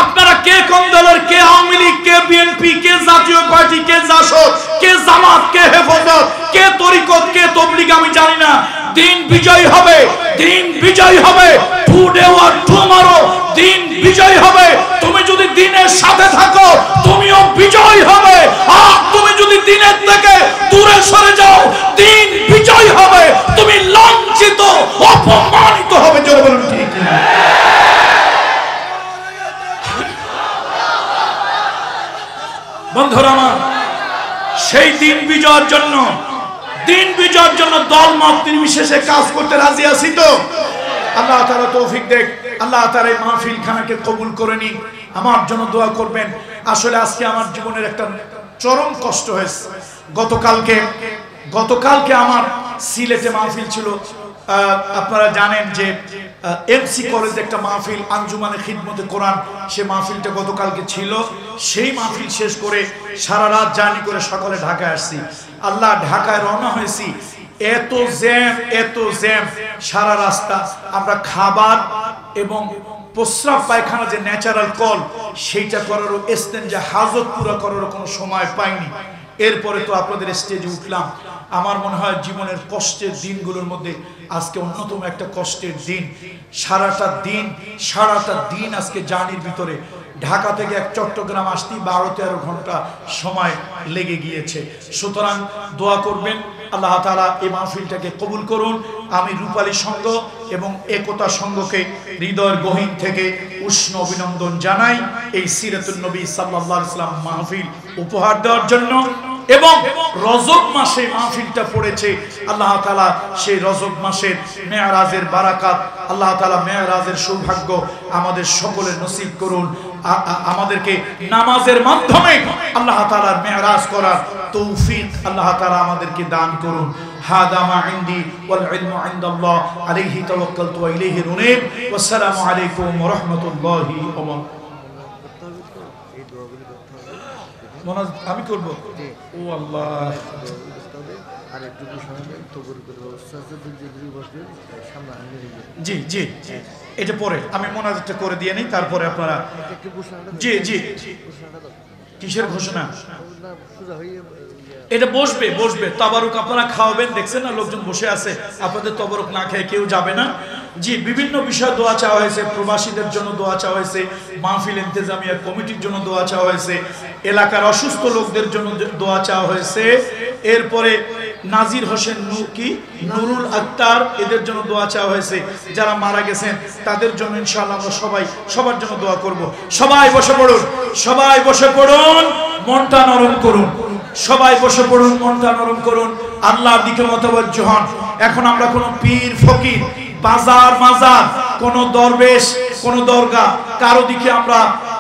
আপনারা কে কোন দলের, কে আওয়ামী লীগ, কে বিএনপি, কে জাতীয় পার্টি, কে জাসদ, কে জামাত, কে হেফাজত, কে তরিকত, কে তাবলীগ, আমি জানি না, দিন বিজয় হবে। দিন বিজয় হবে। টুডে অর টুমরো দিন বিজয় হবে। তুমি যদি দিনের সাথে থাকো তুমিও বিজয় হবে, আর তুমি যদি দিনের থেকে দূরে সরে যাও দিন বিজয় হবে। তুমি লাঞ্ছিত, অপমানিত হবে। জোরে বলুন ঠিক না? বন্ধুরা আমার, সেই দিন বিজয়ের জন্য, দিন বিজয়ের জন্য দল মত নির্বিশেষে কাজ করতে রাজি আছি তো? আল্লাহ তাআলা তৌফিক দেখ, আল্লাহ তাআলা এই মাহফিল খানাকে কবুল করে নিন। আমার জন্য দোয়া করবেন। আসলে আজকে আমার জীবনের একটা চরম কষ্ট হয়েছে। গতকালকে আমার সিলেটে মাহফিল ছিল। আপনারা জানেন যে এমসি কলেজে একটা মাহফিল, আঞ্জুমানে খিদমতে কোরআন, সে মাহফিলটা গতকালকে ছিল। সেই মাহফিল শেষ করে সারা রাত জার্নি করে সকালে ঢাকায় আসছি। আল্লাহ, ঢাকায় রওনা হয়েছি, এত জ্যাম সারা রাস্তা। আমরা খাবার এবং প্রস্রাব পায়খানা যে ন্যাচারাল কল, সেইটা করারও, ইস্তেঞ্জা হাজত পুরা করারও কোনো সময় পাইনি। এরপরে তো আপনাদের স্টেজে উঠলাম। আমার মনে হয় জীবনের কষ্টের দিনগুলোর মধ্যে আজকে অন্যতম একটা কষ্টের দিন। সারাটা দিন আজকে জার্নির ভিতরে ঢাকা থেকে এক চট্টগ্রাম আসতেই 12-13 ঘন্টা সময় লেগে গিয়েছে। সুতরাং দোয়া করবেন, আল্লাহ তাআলা এই মাহফিলটাকে কবুল করুন। আমি রূপালী সংঘ এবং একতা সংঘকে হৃদয়ের গহীন থেকে উষ্ণ অভিনন্দন জানাই এই সিরাতুন নবী সাল্লাল্লাহু আলাইহি ওয়াসাল্লাম মাহফিল উপহার দেওয়ার জন্য। এবং রজব মাসে মাহফিলটা পড়েছে, আল্লাহ তাআলা সেই রজব মাসের মেরাজের বারাকাত, আল্লাহ তাআলা মেরাজের সৌভাগ্য আমাদের সকলের নসিব করুন। আমাদেরকে নামাজের মাধ্যমে আল্লাহ তাআলার মেরাজ করার তৌফিক আল্লাহ তাআলা আমাদেরকে দান করুন। হাদা মা ইনদি ওয়াল ইলমু ইনদাল্লাহ আলাইহি তাওয়াক্কালতু ওয়া ইলাইহি উনীব। ওয়াসসালামু আলাইকুম ওয়া রাহমাতুল্লাহি ওয়া বারাকাতুহু। আমি করব? ও আল্লাহ, আর একটু জি জি, এটা পরে আমি মোনাজাতটা করে দিয়ে নেই, তারপরে আপনারা। জি জি, কিসের ঘোষণা? এটা বসবে তাবারুক আপনারা খাওয়াবেন, দেখছেন না লোকজন বসে আছে, আপনাদের তবারুক না খেয়ে কেউ যাবে না। জি, বিভিন্ন বিষয়ে দোয়া চাওয়া হয়েছে, প্রবাসীদের জন্য দোয়া চাওয়া হয়েছে, মাহফিল ইন্তেজামিয়া কমিটির জন্য দোয়া চাওয়া হয়েছে, এলাকার অসুস্থ লোকদের জন্য দোয়া চাওয়া হয়েছে, এরপরে নাজির হোসেন নুরুল আক্তার এদের জন্য দোয়া চাওয়া হয়েছে, যারা মারা গেছেন তাদের জন্য ইনশাআল্লাহ আমরা সবার জন্য দোয়া করব। সবাই বসে পড়ুন, মনটা নরম করুন। সবাই বসে পড়ুন, মনটা নরম করুন, আল্লাহর দিকে মুতাওয়াজ্জিহ হন। এখন আমরা কোনো পীর ফকির, মাজার, কোন দরবেশ, কোন দরগা, কারো দিকে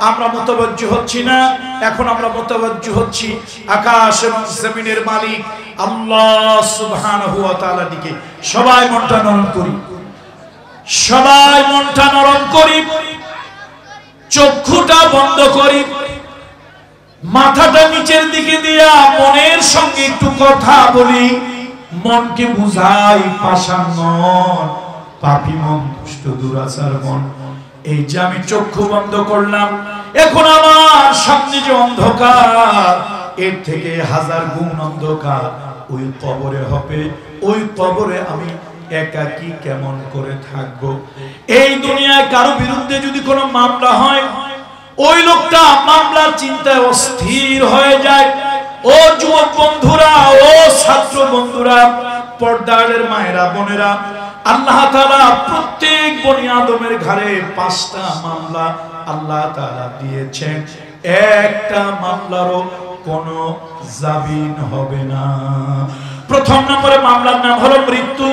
আমরা মুতাওয়াজ্জিহ হচ্ছি না। এখন আমরা মুতাওয়াজ্জিহ হচ্ছি আকাশ এবং জমিনের মালিক আল্লাহ সুবহানাহু ওয়া তাআলার দিকে। সবাই মনটা নরম করি, চক্ষুটা বন্ধ করি, মাথাটা নিচের দিকে দিয়া মনের সঙ্গে একটু কথা বলি, মনকে বুঝাই পাষাণ মন, পাপী মন, দুষ্ট দুরাচার মন। এই যে আমি চক্ষু বন্ধ করলাম, এখন আমার সামনে যে অন্ধকার, এর থেকে 1000 গুণ অন্ধকার ওই কবরে হবে। ওই কবরে আমি একাকী কেমন করে থাকবো? এই দুনিয়ায় কারো বিরুদ্ধে যদি কোনো মামলা হয়, ওই লোকটা মামলার চিন্তায় অস্থির হয়ে যায়। ও যুবক বন্ধুরা, ও ছাত্র বন্ধুরা, পর্দার মায়েরা বোনেরা, আল্লাহ তাআলা প্রত্যেক বনি আদমের ঘাড়ে 5টা মামলা আল্লাহ তাআলা দিয়েছেন। একটা মামলারও কোনো জামিন হবে না। প্রথম নম্বরে মামলার নাম হলো মৃত্যু,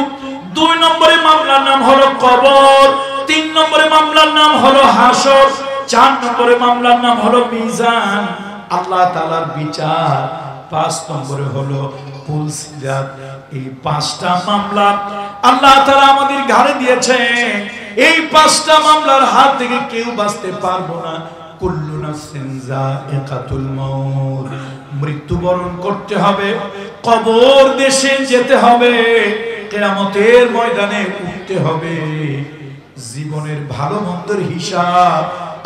2 নম্বরে মামলার নাম হলো কবর, 3 নম্বরে মামলার নাম হলো হাসর, 4 নম্বরে মামলার নাম হলো মিজান, আল্লাহ তাআলার বিচার, 5 নম্বরে হলো পুলসিরাত। এই 5টা মামলা আল্লাহ তাআলা আমাদের ঘাড়ে দিয়েছেন। এই 5টা মামলার হাত থেকে কেউ বাঁচতে পারবো না। কুল্লু নাফসিন যায়িকাতুল মাউত, মৃত্যুবরণ করতে হবে, কবর দেশে যেতে হবে, কিয়ামতের ময়দানে উঠতে হবে। জীবনের ভালো মন্দের হিসাব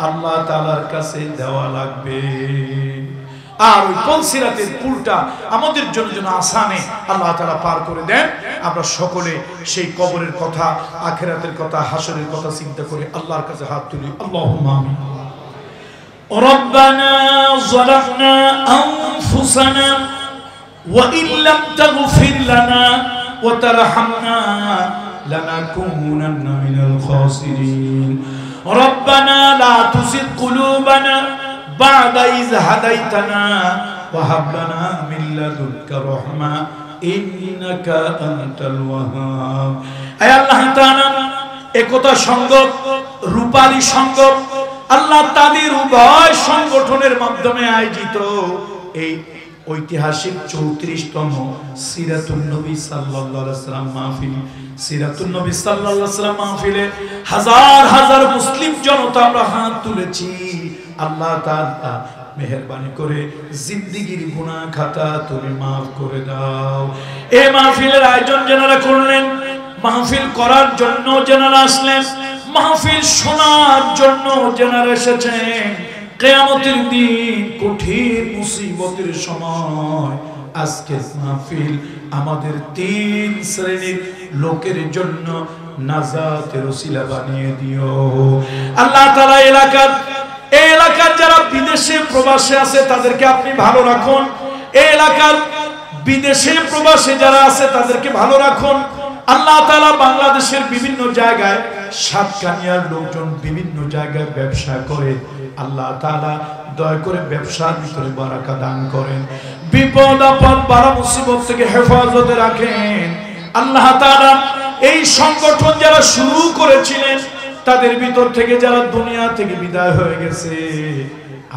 আল্লাহ তাআলার কাছে দেওয়া লাগবে। আর ওই পুলসিরাতের পুলটা আমাদের জন্য যেন আসানে আল্লাহ তাআলা পার করে দেন। আমরা সকলে সেই কবরের কথা, আখিরাতের কথা, হাসরের কথা চিন্তা করে আল্লাহর কাছে হাত তুলি। আল্লাহুম্মা আমিন। রব্বানা যালামনা আনফুসানা ওয়া ইল্লাম তাগফির লানা ওয়া তারহামনা লানাকুনান্না মিনাল খাসিরিন। রব্বানা লা তুযিগ কুলুবানা বা'দা ইয হাদাইতানা ওয়া হাব লানা মিন লাদুনকা রাহমা ইন্নাকা আনতাল ওয়াহ্হাব। হে আল্লাহ তাআলা, একতা সংঘ, রূপালী সংঘ, আল্লাহ তাদের উভয় সংগঠনের মাধ্যমে আয়োজিত এই ঐতিহাসিক 34তম সিরাতুন নবী সাল্লাল্লাহু আলাইহি ওয়াসাল্লাম মাহফিল, সিরাতুন নবী সাল্লাল্লাহু আলাইহি ওয়াসাল্লাম মাহফিলে হাজার হাজার মুসলিম জনতা আমরা হাত তুলেছি। আল্লাহ তাআলা মেহেরবানি করে জিন্দেগীর গুনাহ খাতা তুমি maaf করে দাও। এই মাহফিলের আয়োজন যারা করলেন, মাহফিল করার জন্য যারা আসলেন, মাহফিল শোনার জন্য যারা এসেছেন, কিয়ামতের দিন কঠিন মুসিবতের সময় আজকের মাহফিল আমাদের 3 শ্রেণীর লোকের জন্য নাজাতের ওসিলা বানিয়ে দিও। আল্লাহ তাআলা এই এলাকার যারা বিদেশে প্রবাসে আছে তাদেরকে আপনি ভালো রাখুন। এই এলাকার বিদেশে প্রবাসে যারা আছে তাদেরকে ভালো রাখুন। আল্লাহ তাআলা বাংলাদেশের বিভিন্ন জায়গায়, সাতকানিয়ার লোকজন বিভিন্ন জায়গায় ব্যবসা করে, আল্লাহ তাআলা দয়া করে ব্যবসার ভিতরে বারাকা দান করেন, বিপদ আপদ বালা মুসিবত থেকে হেফাজতে রাখেন। আল্লাহ তাআলা এই সংগঠন যারা শুরু করেছিলেন তাদের ভিতর থেকে যারা দুনিয়া থেকে বিদায় হয়ে গেছে,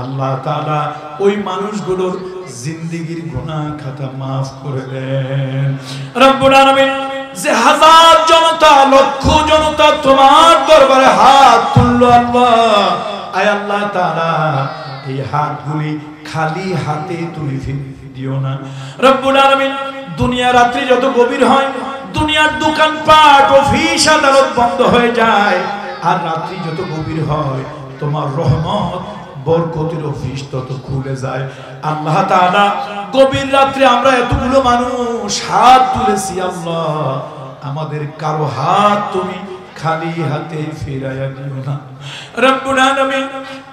আল্লাহ তাআলা ওই মানুষগুলোর জিন্দেগীর গুনাহ খাতা maaf করে দেন। রব্বুল আলামিন, যে হাজার জনতা, লক্ষ জনতা তোমার দরবারে হাত তুললো আল্লাহ, আয় আল্লাহ তাআলা এই হাতগুলি খালি হাতে তুমি ফিরিয়ে দিও না। রব্বুল আলামিন, দুনিয়া রাত্রি যত গভীর হয়, দুনিয়ার দোকানপাট, অফিস আদালত বন্ধ হয়ে যায়, আর রাত্রি যত গভীর হয় তোমার রহমত বরকতের অফিস তত খুলে যায়। আল্লাহ তাআলা, গভীর রাত্রে আমরা এতগুলো মানুষ হাত তুলেছি, আল্লাহ আমাদের কারো হাত তুমি খালি হাতে ফিরাইয়া দিও না। রব্বুল আলামিন,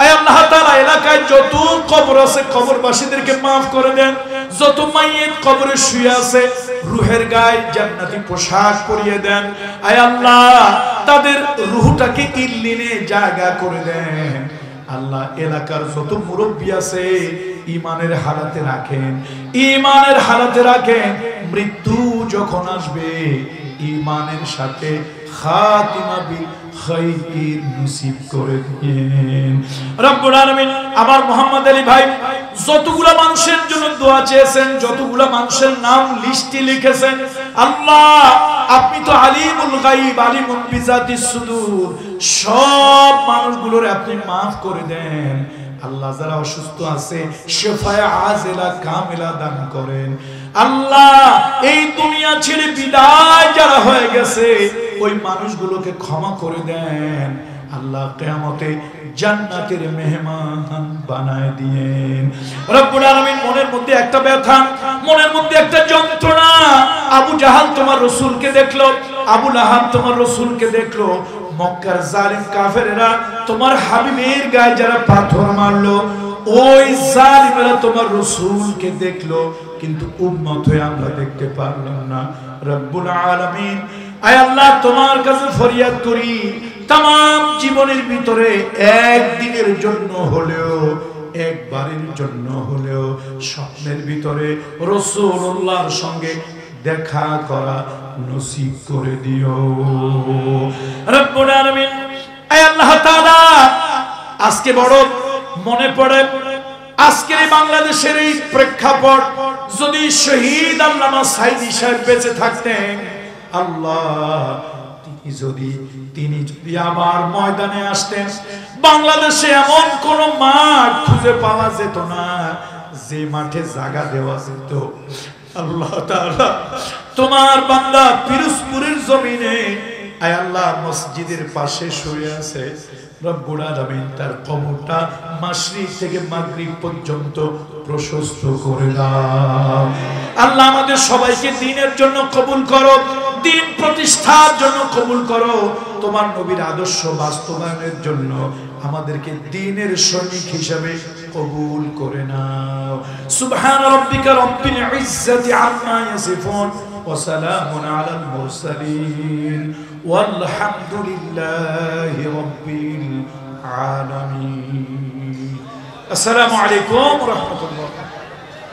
আয় আল্লাহ তাআলা এলাকায় যত কবর আছে কবরবাসীদেরকে maaf করে দেন। যত মাইয়িত কবরে শুয়ে আছে রূহের গায়ে জান্নাতি পোশাক পরিয়ে দেন। আয় আল্লাহ তাদের রূহটাকে ইল্লিনে জায়গা করে দেন। আল্লাহ এলাকার যত মুরব্বি আছে ঈমানের হালাতে রাখেন, ঈমানের হালাতে রাখেন। মৃত্যু যখন আসবে ঈমানের সাথে খাতিমা বিল খাইর নসিব করে দিন। রব্বুল আলামিন, আমার মোহাম্মদ আলী ভাই যতগুলা মানুষের জন্য দোয়া চেয়েছেন, যতগুলা মানুষের নাম লিস্টে লিখেছেন, আল্লাহ আপনি তো আলিমুল গায়ব, আলিমুল বিজাতিস সুদূর, সব মানুষগুলোর আপনি maaf করে দেন। আল্লাহ যারা অসুস্থ আছে শিফায়ে আজিলা কামিলা দান করেন। আল্লাহ এই দুনিয়া ছেড়ে বিদায় যারা হয়ে গেছে ওই মানুষগুলোকে ক্ষমা করে দেন। আল্লাহ কিয়ামতে জান্নাতের মেহমান বানায় দিয়েন। রব্বুল আলামিন, মনের মধ্যে একটা ব্যথা, মনের মধ্যে একটা যন্ত্রণা। আবু জাহাল তোমার রাসূলকে দেখলো, আবু লাহাব তোমার রাসূলকে দেখলো, মক্কার জালিম কাফেররা তোমার হাবিবের গায়ে যারা পাথর মারলো, ওই জালিমেরা তোমার রাসূলকে দেখলো, কিন্তু উম্মত হয়ে আমরা দেখতে পারলাম না। রব্বুল আলামিন, আয় আল্লাহ তোমার কাছে ফরিয়াদ করি, तमाम জীবনের ভিতরে একদিনের জন্য হলেও একবারের জন্য হলেও স্বপ্নের ভিতরে রাসূলুল্লাহর সঙ্গে দেখা করা নসিব করে দিও রব্বুল আলামিন। আয় আল্লাহ তাআলা, আজকে বড় মনে পড়ে আজকের বাংলাদেশের এই প্রেক্ষাপট, যদি শহীদ আল্লামা সাইদী সাহেব বেঁচে থাকতেন, আল্লাহ তিনি যদি আবার ময়দানে আসতেন, বাংলাদেশে এমন কোন মাঠ খুঁজে পাওয়া যেত না যে মাঠে জায়গা দেওয়া যেত। আল্লাহ তাআলা, তোমার বান্দা পিরোজপুরের জমিনে আয় আল্লাহ মসজিদের পাশে শুয়ে আছে, রব্বুল আলামিন তার কবরটা মাশরিক থেকে মাগরিব পর্যন্ত প্রশস্ত করে দাও। আল্লাহ আমাদের সবাইকে দ্বীনের জন্য কবুল করো, দ্বীন প্রতিষ্ঠার জন্য কবুল করো, তোমার নবীর আদর্শ বাস্তবায়নের জন্য আমাদেরকে দ্বীনের সৈনিক হিসেবে কবুল করে নাও। সুবহান রাব্বিকা রাব্বিল ইজ্জাতি আম্মা ইয়াসিফুন ওয়া সালামুন আলাল মুরসালিন ওয়ালহামদুলিল্লাহি রাব্বিল আলামিন। আসসালামু আলাইকুম ওয়া রাহমাতুল্লাহ।